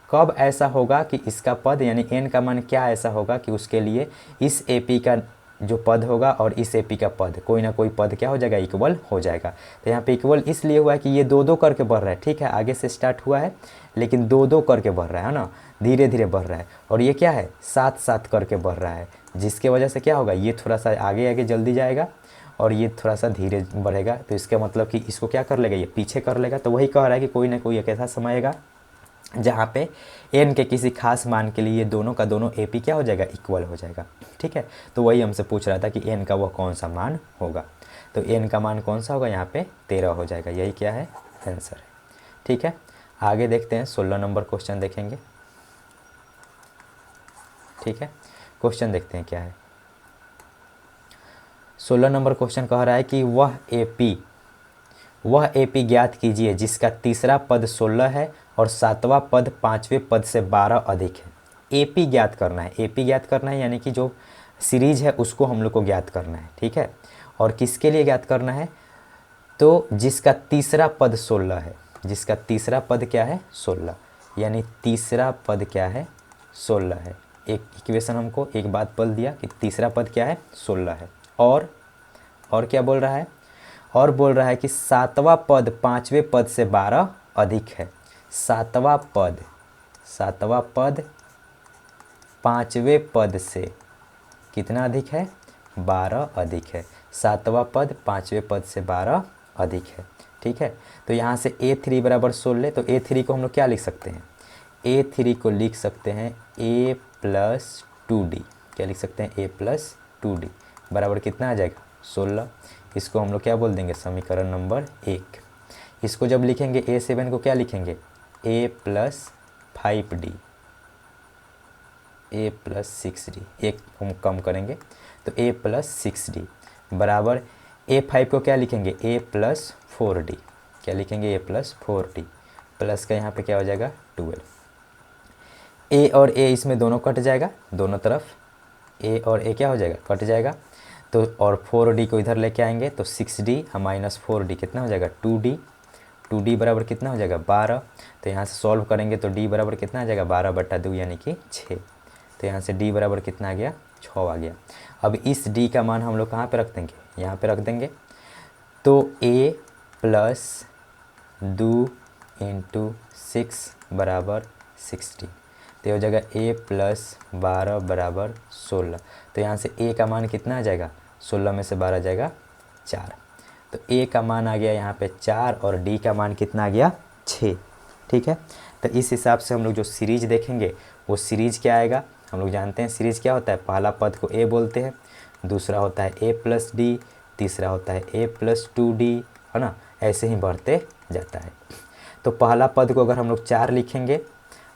कब ऐसा होगा कि इसका पद यानी n का मान क्या ऐसा होगा कि उसके लिए इस AP का जो पद होगा और इस AP का पद कोई ना कोई पद क्या हो जाएगा इक्वल हो जाएगा। तो यहाँ पे इक्वल इसलिए हुआ है कि ये 2 2 करके बढ़ रहा है, ठीक है, आगे से स्टार्ट हुआ है लेकिन 2 2 करके बढ़ रहा है ना, धीरे धीरे बढ़ रहा है, और ये क्या है 7 7 करके बढ़ रहा है, जिसके वजह से क्या होगा ये थोड़ा सा आगे आगे जल्दी जाएगा और ये थोड़ा सा धीरे बढ़ेगा। तो इसका मतलब कि इसको क्या कर लेगा ये पीछे कर लेगा। तो वही कह रहा है कि कोई ना कोई एक ऐसा समय आएगा जहाँ पे n के किसी खास मान के लिए ये दोनों का दोनों AP क्या हो जाएगा इक्वल हो जाएगा, ठीक है। तो वही हमसे पूछ रहा था कि n का वह कौन सा मान होगा, तो n का मान कौन सा होगा यहाँ पे 13 हो जाएगा, यही क्या है आंसर है, ठीक है। आगे देखते हैं 16 नंबर क्वेश्चन देखेंगे, ठीक है। क्वेश्चन देखते हैं क्या है। 16 नंबर क्वेश्चन कह रहा है कि वह AP ज्ञात कीजिए जिसका तीसरा पद 16 है और 7वां पद 5वें पद से 12 अधिक है। AP ज्ञात करना है, AP ज्ञात करना है यानी कि जो सीरीज है उसको हम लोग को ज्ञात करना है, ठीक है। और किसके लिए ज्ञात करना है, तो जिसका तीसरा पद 16 है, जिसका तीसरा पद क्या है 16, यानी तीसरा पद क्या है 16 है। एक इक्वेशन हमको एक बात बोल दिया कि तीसरा पद क्या है 16 है, और क्या बोल रहा है, और बोल रहा है कि 7वां पद 5वें पद से 12 अधिक है। 7वां पद 5वें पद से कितना अधिक है 12 अधिक है। 7वां पद 5वें पद से 12 अधिक है, ठीक है। तो यहाँ से A3 बराबर 16, तो A3 को हम लोग क्या लिख सकते हैं, A3 को लिख सकते हैं A प्लस 2D, क्या लिख सकते हैं A प्लस 2D बराबर कितना आ जाएगा 16। इसको हम लोग क्या बोल देंगे समीकरण नंबर 1। इसको जब लिखेंगे A7 को क्या लिखेंगे A plus 5D, A plus 6D, एक हम कम करेंगे तो A प्लस 6D बराबर A5 को क्या लिखेंगे A प्लस 4D, क्या लिखेंगे A प्लस 4D, प्लस का यहाँ पे क्या हो जाएगा 12। A और A इसमें दोनों कट जाएगा, दोनों तरफ A और A क्या हो जाएगा कट जाएगा, तो और 4D को इधर लेके आएंगे तो 6D माइनस 4D कितना हो जाएगा 2D 2d बराबर कितना हो जाएगा 12। तो यहाँ से सॉल्व करेंगे तो d बराबर कितना आ जाएगा 12/2 यानी कि 6। तो यहाँ से d बराबर कितना आ गया 6 आ गया। अब इस d का मान हम लोग कहाँ पे रख देंगे, यहाँ पे रख देंगे। तो a प्लस 2 इंटू 6 बराबर 60। तो ये हो जाएगा a प्लस 12 बराबर 16। तो यहाँ से a का मान कितना आ जाएगा, 16 में से 12 जाएगा 4। तो a का मान आ गया यहाँ पे 4 और d का मान कितना आ गया 6। ठीक है, तो इस हिसाब से हम लोग जो सीरीज देखेंगे वो सीरीज क्या आएगा, हम लोग जानते हैं सीरीज क्या होता है, पहला पद को a बोलते हैं, दूसरा होता है a प्लस डी, तीसरा होता है a प्लस 2d, है ना, ऐसे ही बढ़ते जाता है। तो पहला पद को अगर हम लोग 4 लिखेंगे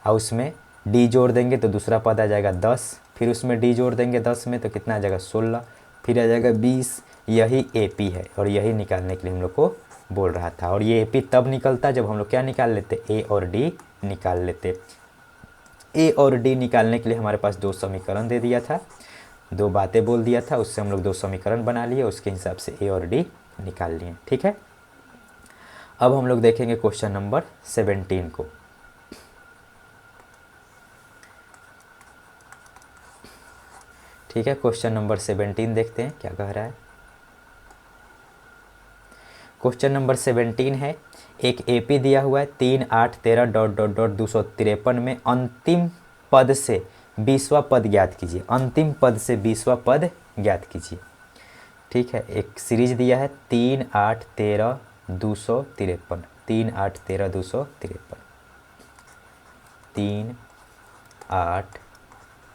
और उसमें d जोड़ देंगे तो दूसरा पद आ जाएगा 10, फिर उसमें d जोड़ देंगे 10 में तो कितना आ जाएगा 16, फिर आ जाएगा 20। यही AP है और यही निकालने के लिए हम लोग को बोल रहा था। और ये AP तब निकलता जब हम लोग क्या निकाल लेते, A और D निकाल लेते। A और D निकालने के लिए हमारे पास 2 समीकरण दे दिया था, 2 बातें बोल दिया था, उससे हम लोग 2 समीकरण बना लिए, उसके हिसाब से A और D निकाल लिए। ठीक है, अब हम लोग देखेंगे क्वेश्चन नंबर 17 को। ठीक है, क्वेश्चन नंबर 17 देखते हैं क्या कह रहा है। क्वेश्चन नंबर 17 है, एक AP दिया हुआ है 3, 8, 13 डॉट डॉट डॉट 253 में अंतिम पद से 20वां पद ज्ञात कीजिए। अंतिम पद से 20वां पद ज्ञात कीजिए। ठीक है, एक सीरीज दिया है 3, 8, 13 253, 3, 8, 13 253, 3, 8,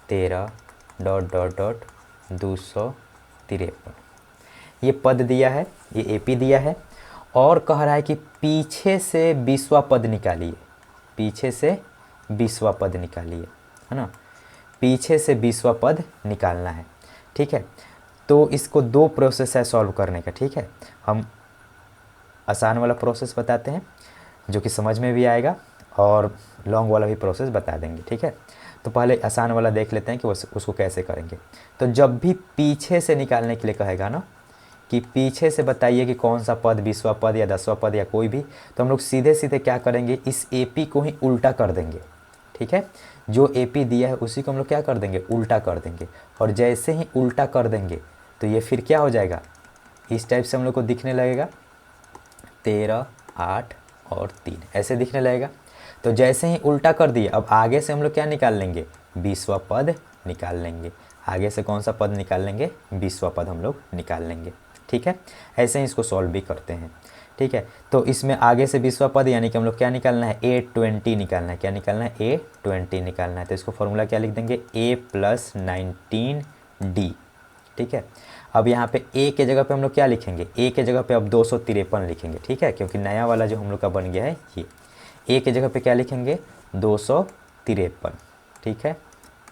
13 डॉट डॉट डॉट 253 ये पद दिया है, ये AP दिया है और कह रहा है कि पीछे से 20वां पद निकालिए, पीछे से 20वां पद निकालिए, है ना, पीछे से 20वां पद निकालना है। ठीक है, तो इसको 2 प्रोसेस है सॉल्व करने का। ठीक है, हम आसान वाला प्रोसेस बताते हैं जो कि समझ में भी आएगा और लॉन्ग वाला भी प्रोसेस बता देंगे। ठीक है, तो पहले आसान वाला देख लेते हैं कि उसको कैसे करेंगे। तो जब भी पीछे से निकालने के लिए कहेगा ना कि पीछे से बताइए कि कौन सा पद 20वां पद या 10वां पद या कोई भी, तो हम लोग सीधे सीधे क्या करेंगे, इस AP को ही उल्टा कर देंगे। ठीक है, जो AP दिया है उसी को हम लोग क्या कर देंगे, उल्टा कर देंगे। और जैसे ही उल्टा कर देंगे तो ये फिर क्या हो जाएगा, इस टाइप से हम लोग को दिखने लगेगा, 13, 8 और 3 ऐसे दिखने लगेगा। तो जैसे ही उल्टा कर दिए, अब आगे से हम लोग क्या निकाल लेंगे, 20वां पद निकाल लेंगे। आगे से कौन सा पद निकाल लेंगे, 20वां पद हम लोग निकाल लेंगे। ठीक है, ऐसे ही इसको सॉल्व भी करते हैं। ठीक है, तो इसमें आगे से 20वां पद यानी कि हम लोग क्या निकालना है, A20 निकालना है। क्या निकालना है, A20 निकालना है। तो इसको फॉर्मूला क्या लिख देंगे, A प्लस 19D। ठीक है, अब यहाँ पे A के जगह पे हम लोग क्या लिखेंगे, A के जगह पे अब 253 लिखेंगे। ठीक है, क्योंकि नया वाला जो हम लोग का बन गया है ये, A के जगह पे क्या लिखेंगे 253। ठीक है,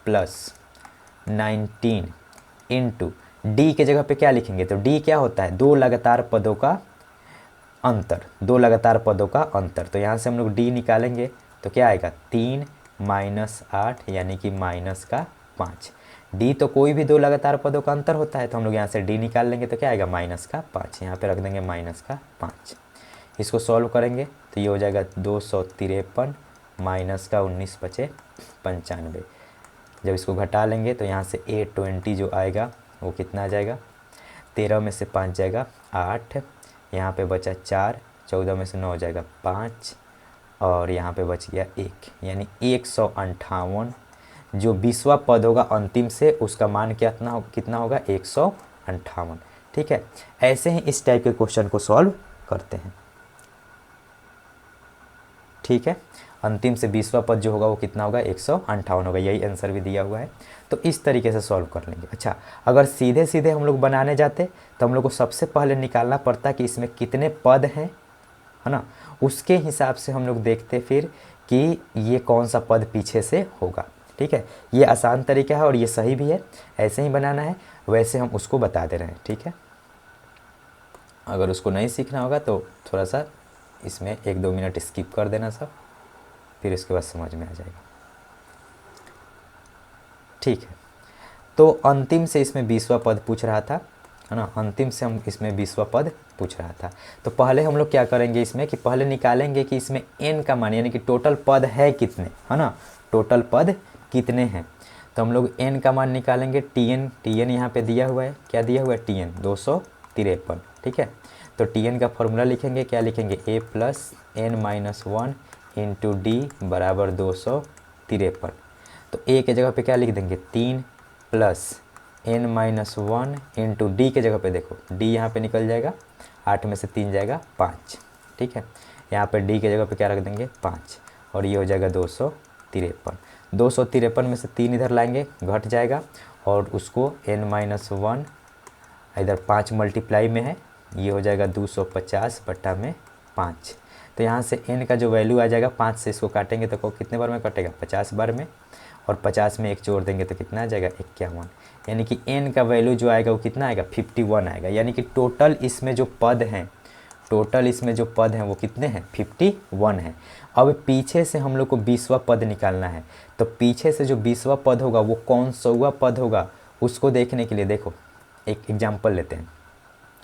प्लस 19 इंटू D के जगह पे क्या लिखेंगे, तो D क्या होता है, 2 लगातार पदों का अंतर, 2 लगातार पदों का अंतर। तो यहाँ से हम लोग D निकालेंगे तो क्या आएगा, 3 माइनस 8 यानी कि माइनस का 5। D तो कोई भी 2 लगातार पदों का अंतर होता है, तो हम लोग यहाँ से D निकाल लेंगे तो क्या आएगा, माइनस का 5। यहाँ पे रख देंगे माइनस का 5। इसको सॉल्व करेंगे तो ये हो जाएगा 253 माइनस का 19 बचे 95। जब इसको घटा लेंगे तो यहाँ से A20 जो आएगा वो कितना आ जाएगा, 13 में से 5 जाएगा 8, यहाँ पे बचा 4, 14 में से 9 हो जाएगा 5 और यहाँ पे बच गया 1, यानी 158 जो 20वां पद होगा अंतिम से उसका मान कितना होगा 158। ठीक है, ऐसे ही इस टाइप के क्वेश्चन को सॉल्व करते हैं। ठीक है, अंतिम से 20वां पद जो होगा वो कितना होगा 158 होगा, यही आंसर भी दिया हुआ है। तो इस तरीके से सॉल्व कर लेंगे। अच्छा, अगर सीधे सीधे हम लोग बनाने जाते तो हम लोग को सबसे पहले निकालना पड़ता कि इसमें कितने पद हैं, है ना, उसके हिसाब से हम लोग देखते फिर कि ये कौन सा पद पीछे से होगा। ठीक है, ये आसान तरीका है और ये सही भी है, ऐसे ही बनाना है, वैसे हम उसको बता दे रहे हैं। ठीक है, अगर उसको नहीं सीखना होगा तो थोड़ा सा इसमें 1-2 मिनट स्किप कर देना सब, फिर इसके बाद समझ में आ जाएगा। ठीक है, तो अंतिम से इसमें 20वां पद पूछ रहा था है ना, अंतिम से हम इसमें 20वां पद पूछ रहा था। तो पहले हम लोग क्या करेंगे इसमें कि पहले निकालेंगे कि इसमें n का मान यानी कि टोटल पद है कितने, है ना, टोटल पद कितने हैं। तो हम लोग n का मान निकालेंगे, tn यहाँ पे दिया हुआ है, क्या दिया हुआ है, tn 253, ठीक है। तो tn का फॉर्मूला लिखेंगे, क्या लिखेंगे, a plus n minus 1 into D बराबर 253। तो a के जगह पे क्या लिख देंगे, 3 plus n minus 1 into D के जगह पे देखो d यहाँ पे निकल जाएगा, 8 में से 3 जाएगा 5, ठीक है। यहाँ पे d के जगह पे क्या रख देंगे, 5, और ये हो जाएगा 253। 253 में से 3 इधर लाएंगे, घट जाएगा, और उसको n माइनस 1 इधर 5 मल्टीप्लाई में है, ये हो जाएगा 250 बट्टा में 5। तो यहाँ से n का जो वैल्यू आ जाएगा, 5 से इसको काटेंगे तो कितने बार में कटेगा, 50 बार में, और 50 में 1 जोड़ देंगे तो कितना आ जाएगा, 51। यानी कि n का वैल्यू जो आएगा वो कितना आएगा, 51 आएगा। यानी कि टोटल इसमें जो पद हैं, टोटल इसमें जो पद हैं वो कितने हैं, 51 है। अब पीछे से हम लोग को 20वां पद निकालना है। तो पीछे से जो 20वां पद होगा वो कौन सा पद होगा, उसको देखने के लिए देखो एक एग्जाम्पल लेते हैं।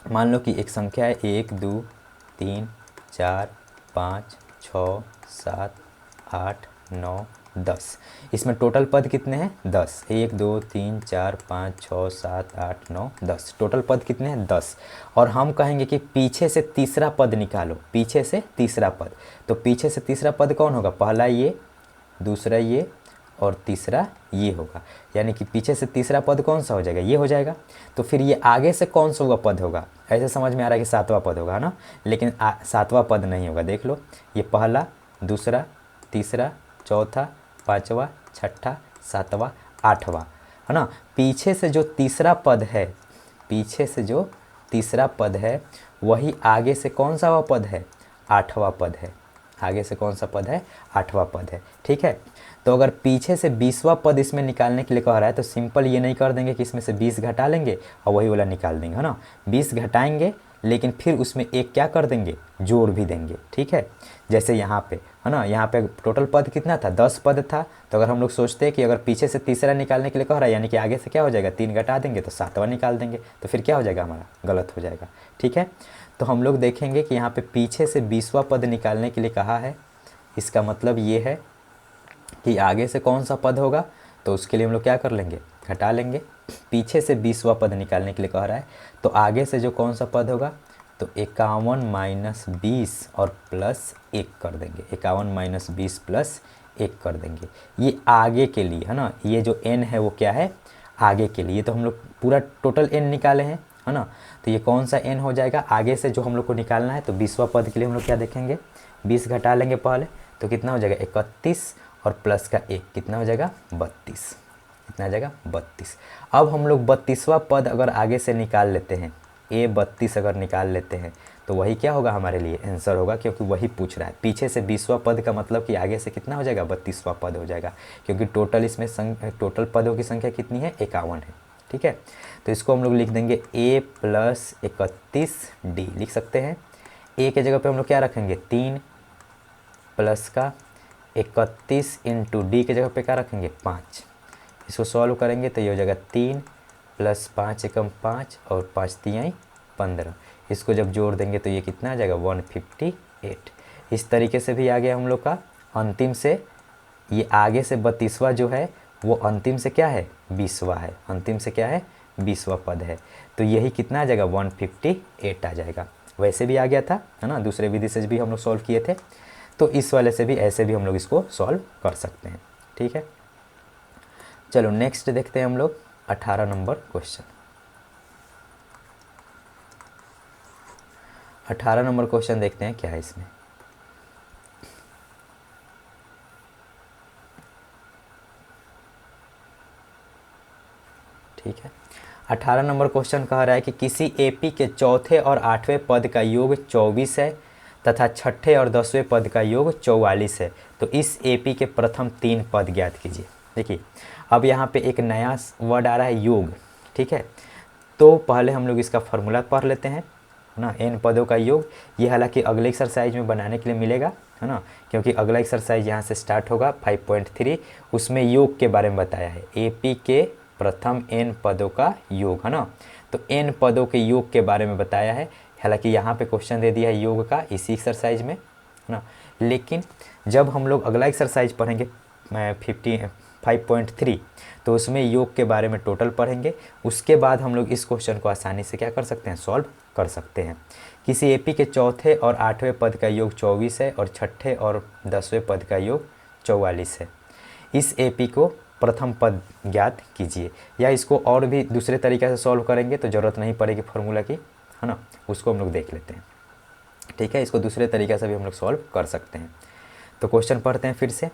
मान लो कि एक संख्या है 1 2 3 4 5 6 7 8 9 10। इसमें टोटल पद कितने हैं, 10। 1 2 3 4 5 6 7 8 9 10, टोटल पद कितने हैं, 10। और हम कहेंगे कि पीछे से तीसरा पद निकालो, पीछे से तीसरा पद। तो पीछे से तीसरा पद कौन होगा, पहला ये, दूसरा ये, और तीसरा ये होगा। यानी कि पीछे से तीसरा पद कौन सा हो जाएगा, ये हो जाएगा। तो फिर ये आगे से कौन सा हुआ पद होगा, ऐसे समझ में आ रहा है कि 7वां पद होगा, है ना, लेकिन 7वां पद नहीं होगा। देख लो, ये पहला, दूसरा, तीसरा, चौथा, 5वां, 6ठा, 7वां, 8वां, है ना। पीछे से जो तीसरा पद है, पीछे से जो तीसरा पद है वही आगे से कौन सा पद है, 8वां पद है। आगे से कौन सा पद है, 8वां पद है, ठीक है। तो अगर पीछे से 20वां पद इसमें निकालने के लिए कह रहा है तो सिंपल ये नहीं कर देंगे कि इसमें से 20 घटा लेंगे और वही वाला निकाल देंगे, है ना। 20 घटाएंगे लेकिन फिर उसमें एक क्या कर देंगे, जोड़ भी देंगे, ठीक है। जैसे यहाँ पे, है ना, यहाँ पे टोटल पद कितना था, 10 पद था। तो अगर हम लोग सोचते हैं कि अगर पीछे से तीसरा निकालने के लिए कह रहा है, यानी कि आगे से क्या हो जाएगा, 3 घटा देंगे तो 7वां निकाल देंगे, तो फिर क्या हो जाएगा, हमारा गलत हो जाएगा, ठीक है। तो हम लोग देखेंगे कि यहाँ पे पीछे से 20वां पद निकालने के लिए कहा है, इसका मतलब ये है कि आगे से कौन सा पद होगा, तो उसके लिए हम लोग क्या कर लेंगे, घटा लेंगे। पीछे से 20वां पद निकालने के लिए कह रहा है तो आगे से जो कौन सा पद होगा, तो 51 माइनस 20 और प्लस 1 कर देंगे, 51 माइनस 20 प्लस 1 कर देंगे। ये आगे के लिए, है ना, ये जो n है वो क्या है, आगे के लिए। तो हम लोग पूरा टोटल n निकाले हैं, है ना। तो ये कौन सा n हो जाएगा, आगे से जो हम लोग को निकालना है। तो 20वां पद के लिए हम लोग क्या देखेंगे, 20 घटा लेंगे पहले, तो कितना हो जाएगा, 31 और प्लस का 1 कितना हो जाएगा, 32, कितना आ जाएगा, 32। अब हम लोग 32वां पद अगर आगे से निकाल लेते हैं, A32 अगर निकाल लेते हैं तो वही क्या होगा, हमारे लिए आंसर होगा, क्योंकि वही पूछ रहा है। पीछे से 20वां पद का मतलब कि आगे से कितना हो जाएगा, 32वां पद हो जाएगा, क्योंकि टोटल इसमें टोटल पदों की संख्या कितनी है, 51 है, ठीक है। तो इसको हम लोग लिख देंगे A प्लस 31D लिख सकते हैं। A के जगह पे हम लोग क्या रखेंगे, 3 प्लस का 31 इंटू D के जगह पे क्या रखेंगे, 5। इसको सॉल्व करेंगे तो ये हो जाएगा 3 प्लस 5 एकम 5 और 5 तियाई 15। इसको जब जोड़ देंगे तो ये कितना आ जाएगा, 158। इस तरीके से भी आ गया हम लोग का अंतिम से। ये आगे से 32वां जो है वो अंतिम से क्या है, 20वां है, अंतिम से क्या है, 20वां पद है। तो यही कितना आ जाएगा, 158 आ जाएगा। वैसे भी आ गया था, है ना, दूसरे विधि से भी हम लोग सॉल्व किए थे। तो इस वाले से भी ऐसे भी हम लोग इसको सॉल्व कर सकते हैं, ठीक है। चलो नेक्स्ट देखते हैं हम लोग 18 नंबर क्वेश्चन। 18 नंबर क्वेश्चन देखते हैं क्या है इसमें। ठीक है, 18 नंबर क्वेश्चन कह रहा है कि किसी एपी के चौथे और 8वें पद का योग 24 है तथा छठे और 10वें पद का योग 44 है। तो इस एपी के प्रथम 3 पद ज्ञात कीजिए। देखिए अब यहाँ पे एक नया वर्ड आ रहा है, योग, ठीक है। तो पहले हम लोग इसका फॉर्मूला पढ़ लेते हैं, है ना, n पदों का योग। ये हालांकि अगले एक्सरसाइज में बनाने के लिए मिलेगा, है ना, क्योंकि अगला एक्सरसाइज यहाँ से स्टार्ट होगा 5.3, उसमें योग के बारे में बताया है, एपी के प्रथम n पदों का योग, है ना। तो n पदों के योग के बारे में बताया है। हालांकि यहाँ पे क्वेश्चन दे दिया है योग का इसी एक्सरसाइज में, है ना। लेकिन जब हम लोग अगला एक्सरसाइज पढ़ेंगे 5.3, तो उसमें योग के बारे में टोटल पढ़ेंगे। उसके बाद हम लोग इस क्वेश्चन को आसानी से क्या कर सकते हैं, सॉल्व कर सकते हैं। किसी एपी के चौथे और 8वें पद का योग 24 है और छठे और 10वें पद का योग 44 है। इस एपी को प्रथम पद ज्ञात कीजिए। या इसको और भी दूसरे तरीके से सॉल्व करेंगे तो ज़रूरत नहीं पड़ेगी फार्मूला की, है ना, उसको हम लोग देख लेते हैं। ठीक है, इसको दूसरे तरीके से भी हम लोग सॉल्व कर सकते हैं। तो क्वेश्चन पढ़ते हैं फिर से।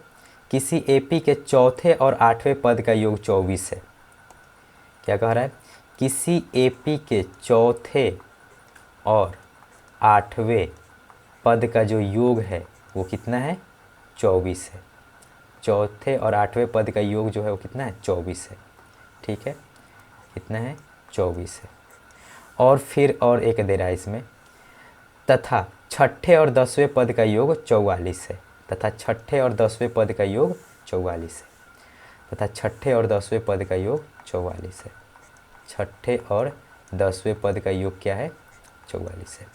किसी एपी के चौथे और 8वें पद का योग 24 है। क्या कह रहा है, किसी एपी के चौथे और 8वें पद का जो योग है वो कितना है, 24 है। चौथे और 8वें पद का योग जो है वो कितना है, 24 है। ठीक है, कितना है, 24 है। और फिर और एक दे रहा है इसमें, तथा छठे और 10वें पद का योग 44 है। तथा छठे और 10वें पद का योग 44 है। तथा छठे और 10वें पद का योग 44 है। छठे और 10वें पद का योग क्या है, 44 है।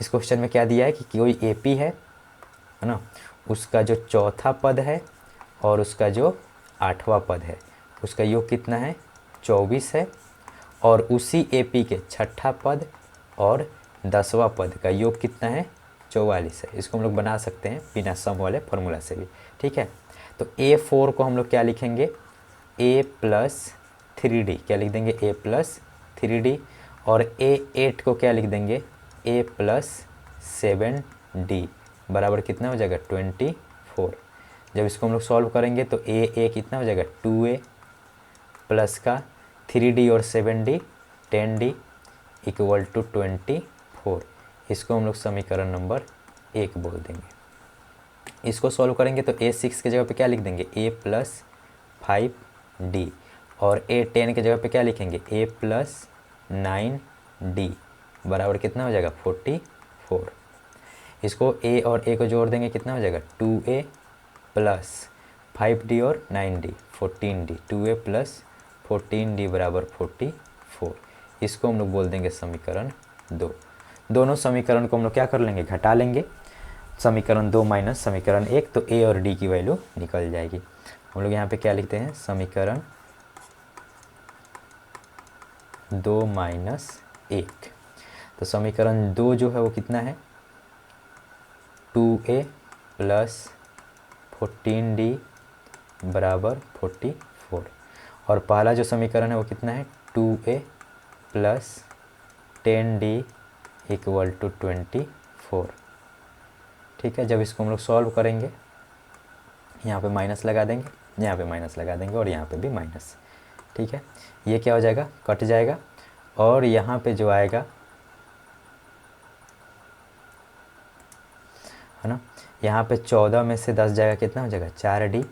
इस क्वेश्चन में क्या दिया है कि कोई एपी है ना, उसका जो चौथा पद है और उसका जो 8वां पद है उसका योग कितना है, 24 है। और उसी एपी के छठा पद और 10वां पद का योग कितना है, 44 है। इसको हम लोग बना सकते हैं बिना सम वाले फार्मूला से भी। ठीक है, तो A4 को हम लोग क्या लिखेंगे, A+3D, क्या लिख देंगे, A+3D। और A8 को क्या लिख देंगे, A+7D बराबर कितना हो जाएगा, 24। जब इसको हम लोग सॉल्व करेंगे तो A कितना हो जाएगा, 2A प्लस का 3D और 7D 10D इक्वल टू 24। इसको हम लोग समीकरण नंबर 1 बोल देंगे। इसको सॉल्व करेंगे तो A6 के जगह पे क्या लिख देंगे, A+5D। और A10 के जगह पे क्या लिखेंगे, A+9D बराबर कितना हो जाएगा, 44। इसको A और A को जोड़ देंगे, कितना हो जाएगा, 2A प्लस 5D और 9D 14D, 2A plus 14D बराबर 44। इसको हम लोग बोल देंगे समीकरण 2। दोनों समीकरण को हम लोग क्या कर लेंगे, घटा लेंगे। समीकरण 2 माइनस समीकरण 1, तो A और D की वैल्यू निकल जाएगी। हम लोग यहाँ पे क्या लिखते हैं, समीकरण 2 माइनस 1। तो समीकरण 2 जो है वो कितना है, 2A प्लस 14D बराबर 44। और पहला जो समीकरण है वो कितना है, 2A plus 10D equal to 24। ठीक है, जब इसको हम लोग सॉल्व करेंगे, यहाँ पे माइनस लगा देंगे, यहाँ पे माइनस लगा देंगे और यहाँ पे भी माइनस। ठीक है, ये क्या हो जाएगा, कट जाएगा। और यहाँ पे जो आएगा, है ना, यहाँ पे 14 में से 10 जाएगा, कितना हो जाएगा, 4D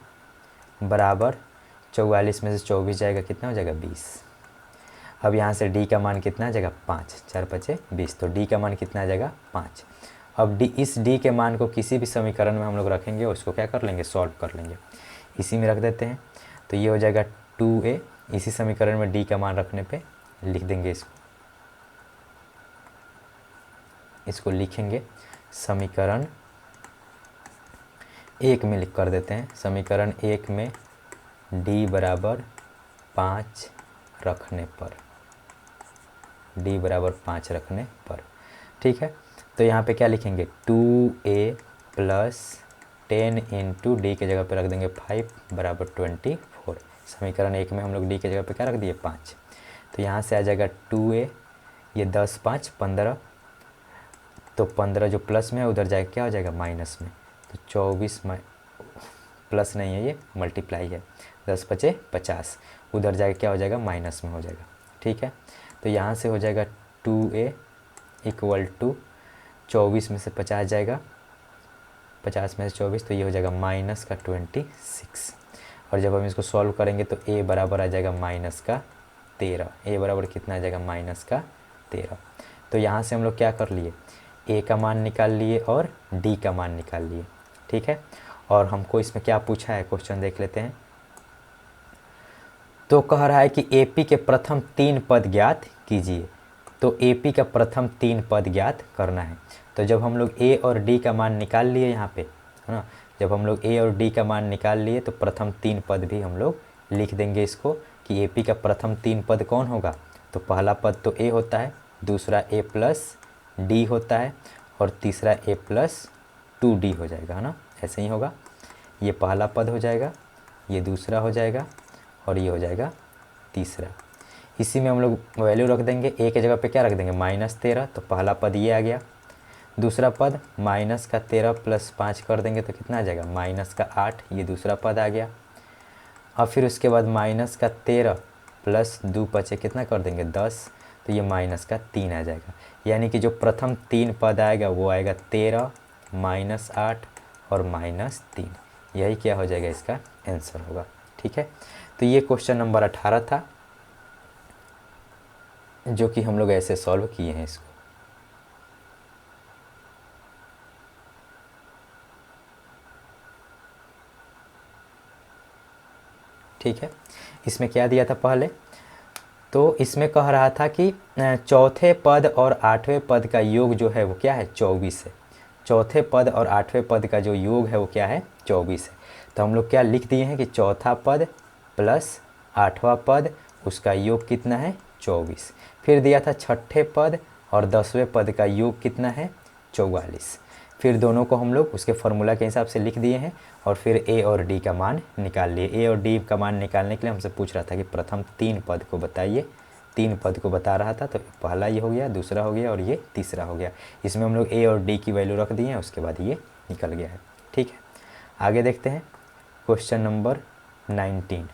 बराबर 44 में से 24 जाएगा, कितना हो जाएगा, 20। अब यहाँ से D का मान कितना आ जाएगा, 5, 4 5 20। तो D का मान कितना आ जाएगा, 5। अब इस D के मान को किसी भी समीकरण में हम लोग रखेंगे, उसको क्या कर लेंगे, सॉल्व कर लेंगे। इसी में रख देते हैं, तो ये हो जाएगा 2A। इसी समीकरण में D का मान रखने पे लिख देंगे इसको लिखेंगे समीकरण 1 में लिख कर देते हैं। समीकरण 1 में D बराबर 5 रखने पर, D बराबर 5 रखने पर, ठीक है। तो यहाँ पे क्या लिखेंगे, 2A प्लस 10 इंटू D के जगह पे रख देंगे 5 बराबर 24। समीकरण 1 में हम लोग D के जगह पे क्या रख दिए, 5। तो यहाँ से आ जाएगा 2A, ये 10 5 15, तो 15 जो प्लस में है उधर जाएगा क्या हो जाएगा, माइनस में। तो 24 प्लस नहीं है, ये मल्टीप्लाई है, 10 5 50, उधर जाएगा क्या हो जाएगा, माइनस में हो जाएगा। ठीक है, तो यहाँ से हो जाएगा 2A इक्वल टू 24 में से 50 जाएगा, 50 में से 24, तो ये हो जाएगा माइनस का 26। और जब हम इसको सॉल्व करेंगे तो A बराबर आ जाएगा माइनस का 13। A बराबर कितना आ जाएगा, माइनस का 13। तो यहाँ से हम लोग क्या कर लिए, A का मान निकाल लिए और D का मान निकाल लिए। ठीक है, और हमको इसमें क्या पूछा है, क्वेश्चन देख लेते हैं। तो कह रहा है कि एपी के प्रथम 3 पद ज्ञात कीजिए। तो एपी का प्रथम 3 पद ज्ञात करना है। तो जब हम लोग ए और डी का मान निकाल लिए यहाँ पे, है ना, जब हम लोग ए और डी का मान निकाल लिए तो प्रथम 3 पद भी हम लोग लिख देंगे इसको कि एपी का प्रथम 3 पद कौन होगा। तो पहला पद तो ए होता है, दूसरा ए प्लस डी होता है और तीसरा ए प्लस 2d हो जाएगा, है ना, ऐसे ही होगा। ये पहला पद हो जाएगा, ये दूसरा हो जाएगा और ये हो जाएगा तीसरा। इसी में हम लोग वैल्यू रख देंगे। ए के जगह पे क्या रख देंगे, -13। तो पहला पद ये आ गया, दूसरा पद -13 + 5 कर देंगे तो कितना आ जाएगा, -8। ये दूसरा पद आ गया। और फिर उसके बाद -13 + 2 बचे कितना कर देंगे, 10। तो ये -3 आ जाएगा। यानी कि जो प्रथम 3 पद आएगा वो आएगा 13, -8 और -3। यही क्या हो जाएगा, इसका आंसर होगा। ठीक है, तो ये क्वेश्चन नंबर 18 था जो कि हम लोग ऐसे सॉल्व किए हैं इसको। ठीक है, इसमें क्या दिया था पहले, तो इसमें कह रहा था कि चौथे पद और 8वें पद का योग जो है वो क्या है, 24 है। चौथे पद और 8वें पद का जो योग है वो क्या है, 24 है। तो हम लोग क्या लिख दिए हैं कि चौथा पद प्लस 8वां पद उसका योग कितना है, 24। फिर दिया था छठे पद और 10वें पद का योग कितना है, 44। फिर दोनों को हम लोग उसके फॉर्मूला के हिसाब से लिख दिए हैं और फिर ए और डी का मान निकाल लिए। ए और डी का मान निकालने के लिए हमसे पूछ रहा था कि प्रथम 3 पद को बताइए। 3 पद को बता रहा था, तो पहला ये हो गया, दूसरा हो गया और ये तीसरा हो गया। इसमें हम लोग ए और डी की वैल्यू रख दिए हैं, उसके बाद ये निकल गया है। ठीक है, आगे देखते हैं क्वेश्चन नंबर 19।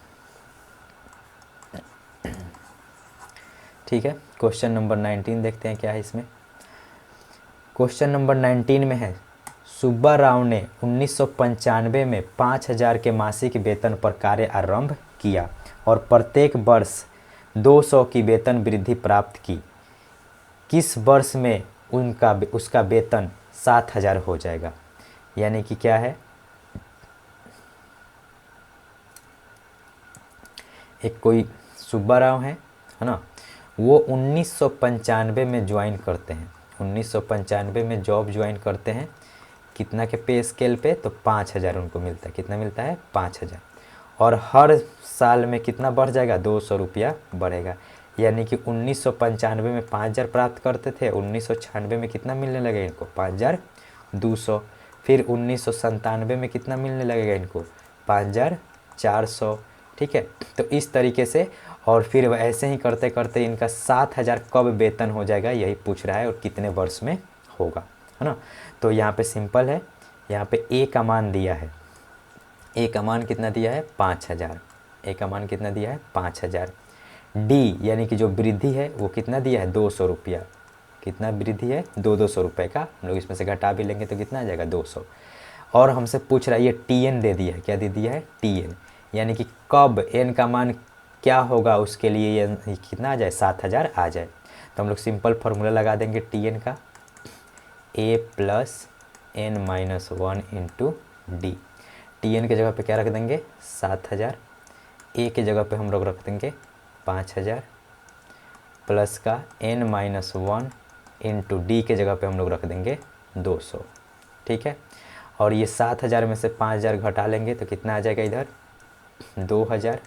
ठीक है, क्वेश्चन नंबर 19 देखते हैं क्या है इसमें। क्वेश्चन नंबर 19 में है, सुब्बा राव ने 1995 में 5000 के मासिक वेतन पर कार्य आरंभ किया और प्रत्येक वर्ष 200 की वेतन वृद्धि प्राप्त की। किस वर्ष में उसका वेतन 7000 हो जाएगा। यानी कि क्या है, एक कोई सुब्बा राव है ना, वो 1995 में ज्वाइन करते हैं। 1995 में जॉब ज्वाइन करते हैं, कितना के पे स्केल पे, तो 5000 उनको मिलता है। कितना मिलता है, 5000। और हर साल में कितना बढ़ जाएगा, 200 रुपया बढ़ेगा। यानी कि 1995 में 5000 प्राप्त करते थे, 1996 में कितना मिलने लगेगा इनको, 5200। फिर 1997 में कितना मिलने लगेगा इनको, 5400। ठीक है, तो इस तरीके से और फिर ऐसे ही करते करते इनका 7000 कब वेतन हो जाएगा, यही पूछ रहा है और कितने वर्ष में होगा, है ना। तो यहाँ पे सिंपल है, यहाँ पे ए का मान दिया है। ए का मान कितना दिया है, 5000। ए का मान कितना दिया है, 5000। डी यानी कि जो वृद्धि है वो कितना दिया है, 200 रुपया। कितना वृद्धि है, 200 रुपये का। हम लोग इसमें से घटा भी लेंगे तो कितना आ जाएगा, 200। और हमसे पूछ रहा है, ये टीएन दे दिया है। क्या दे दिया है, टीएन। यानी कि कब एन का मान क्या होगा उसके लिए ये कितना आ जाए, 7000 आ जाए। तो हम लोग सिंपल फार्मूला लगा देंगे टीएन का, a + n-1 into D. TN के जगह पे क्या रख देंगे, 7000। ए के जगह पे हम लोग रख देंगे 5000 प्लस का n-1 इंटू डी के जगह पे हम लोग रख देंगे 200। ठीक है, और ये 7000 में से 5000 घटा लेंगे तो कितना आ जाएगा इधर, 2000।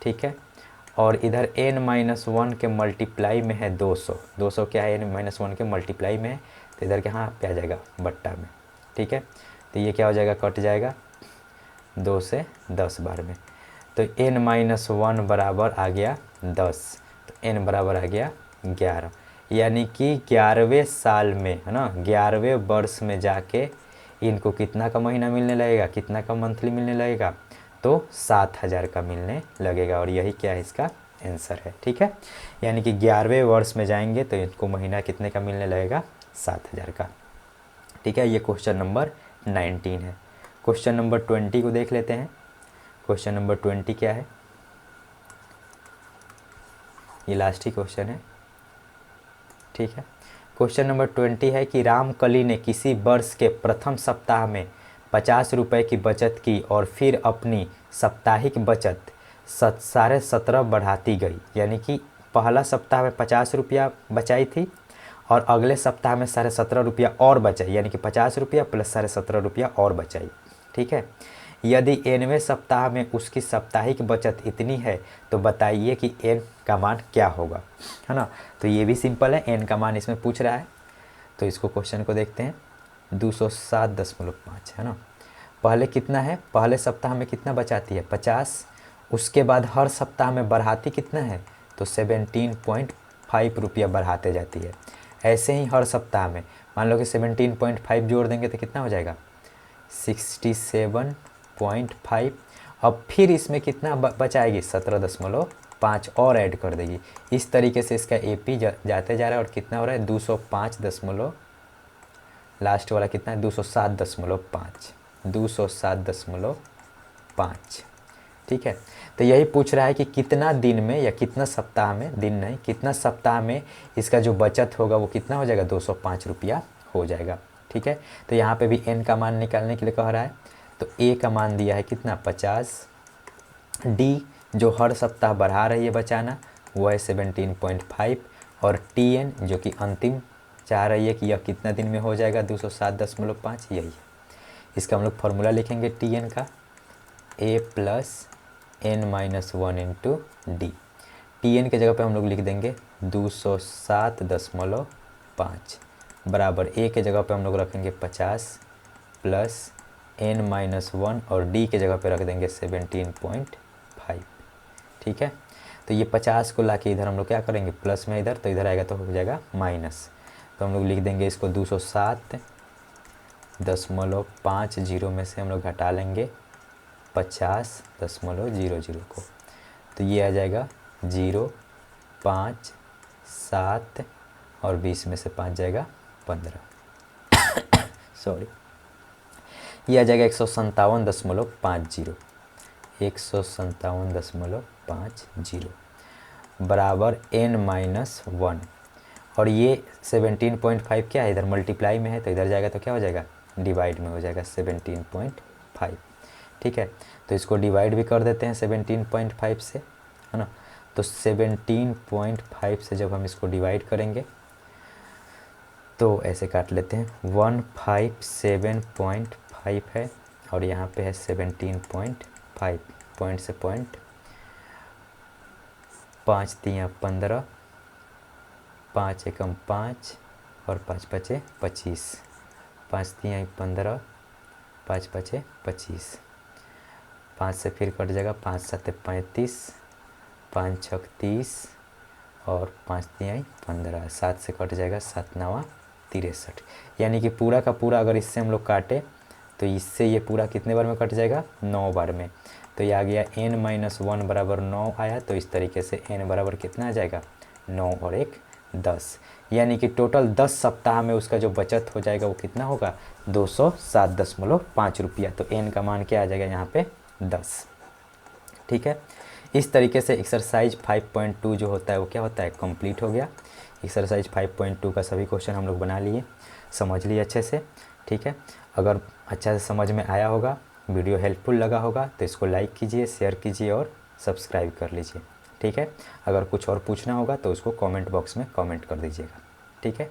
ठीक है, और इधर n-1 के मल्टीप्लाई में है 200। 200 क्या है, n-1 के मल्टीप्लाई में है, तो इधर के यहाँ पे आ जाएगा बट्टा में। ठीक है, तो ये क्या हो जाएगा, कट जाएगा 2 से 10 बार में। तो n-1 बराबर आ गया 10, तो n बराबर आ गया 11। यानी कि 11वें साल में, है ना, 11वें वर्ष में जाके इनको कितना का महीना मिलने लगेगा, कितना का मंथली मिलने लगेगा, तो 7000 का मिलने लगेगा। और यही क्या है, इसका आंसर है। ठीक है, यानी कि 11वें वर्ष में जाएंगे तो इनको महीना कितने का मिलने लगेगा, 7000 का। ठीक है, ये क्वेश्चन नंबर 19 है। क्वेश्चन नंबर 20 को देख लेते हैं। क्वेश्चन नंबर 20 क्या है, ये लास्ट ही क्वेश्चन है। ठीक है, क्वेश्चन नंबर 20 है कि रामकली ने किसी वर्ष के प्रथम सप्ताह में 50 रुपये की बचत की और फिर अपनी साप्ताहिक बचत 17.5 बढ़ाती गई, यानी कि पहला सप्ताह में 50 रुपया बचाई थी और अगले सप्ताह में 17.5 रुपया और बचाई, यानी कि 50 रुपया प्लस 17.5 रुपया और बचाई। ठीक है, यदि nवें सप्ताह में उसकी साप्ताहिक बचत इतनी है तो बताइए कि n का मान क्या होगा, है ना। तो ये भी सिंपल है, n का मान इसमें पूछ रहा है। तो इसको क्वेश्चन को देखते हैं। 207.5 है ना। पहले कितना है, पहले सप्ताह में कितना बचाती है 50, उसके बाद हर सप्ताह में बढ़ाती कितना है तो 17.5 रुपया बढ़ाते जाती है। ऐसे ही हर सप्ताह में मान लो कि 17.5 जोड़ देंगे तो कितना हो जाएगा 67.5। अब फिर इसमें कितना बचाएगी 17.5 और ऐड कर देगी। इस तरीके से इसका एपी जाते जा रहा है और कितना हो रहा है 205 लास्ट वाला कितना है 207.5। ठीक है, तो यही पूछ रहा है कि कितना दिन में या कितना सप्ताह में, दिन नहीं कितना सप्ताह में इसका जो बचत होगा वो कितना हो जाएगा 205 रुपया हो जाएगा। ठीक है, तो यहाँ पे भी n का मान निकालने के लिए कह रहा है। तो a का मान दिया है कितना 50, d जो हर सप्ताह बढ़ा रही है बचाना वो है 17.5 और tn जो कि अंतिम चाह रही है कि यह कितना दिन में हो जाएगा 207.5, यही है। इसका हम लोग फॉर्मूला लिखेंगे tn का a plus n-1 into D. tn के जगह पे हम लोग लिख देंगे 207.5 बराबर a के जगह पे हम लोग रखेंगे 50 प्लस n-1 और d के जगह पे रख देंगे 17.5। ठीक है, तो ये 50 को लाके इधर हम लोग क्या करेंगे प्लस में इधर, तो इधर आएगा तो हो जाएगा माइनस। तो हम लोग लिख देंगे इसको 207.50 में से हम लोग घटा लेंगे 50.00 को, तो ये आ जाएगा 0, 5, 7 और 20 में से 5 जाएगा 15 सॉरी, ये आ जाएगा 157.50 157.50 बराबर n-1 और ये 17.5 क्या है इधर मल्टीप्लाई में है तो इधर जाएगा तो क्या हो जाएगा डिवाइड में हो जाएगा 17.5। ठीक है, तो इसको डिवाइड भी कर देते हैं 17.5 से, है ना। तो 17.5 से जब हम इसको डिवाइड करेंगे तो ऐसे काट लेते हैं 157.5 है और यहाँ पे है 17.5, पॉइंट से पॉइंट 5 तियाँ 15, 5 एकम 5 और 5 पचे 25, 5 तियाँ 15, 5 पचे 25, 5 से फिर कट जाएगा 5 7 35, 5 6 30 और 5 तियाँ 15, 7 से कट जाएगा 7 9 63। यानी कि पूरा का पूरा अगर इससे हम लोग काटे तो इससे ये पूरा कितने बार में कट जाएगा 9 बार में। तो ये आ गया n-1 बराबर 9 आया। तो इस तरीके से n बराबर कितना आ जाएगा 9 और 1 10, यानी कि टोटल 10 सप्ताह में उसका जो बचत हो जाएगा वो कितना होगा 207.5 रुपया। तो n का मान क्या आ जाएगा यहाँ पे 10। ठीक है, इस तरीके से एक्सरसाइज 5.2 जो होता है वो क्या होता है कंप्लीट हो गया। एक्सरसाइज 5.2 का सभी क्वेश्चन हम लोग बना लिए, समझ लिए अच्छे से। ठीक है, अगर अच्छा से समझ में आया होगा, वीडियो हेल्पफुल लगा होगा तो इसको लाइक कीजिए, शेयर कीजिए और सब्सक्राइब कर लीजिए। ठीक है, अगर कुछ और पूछना होगा तो उसको कमेंट बॉक्स में कमेंट कर दीजिएगा। ठीक है।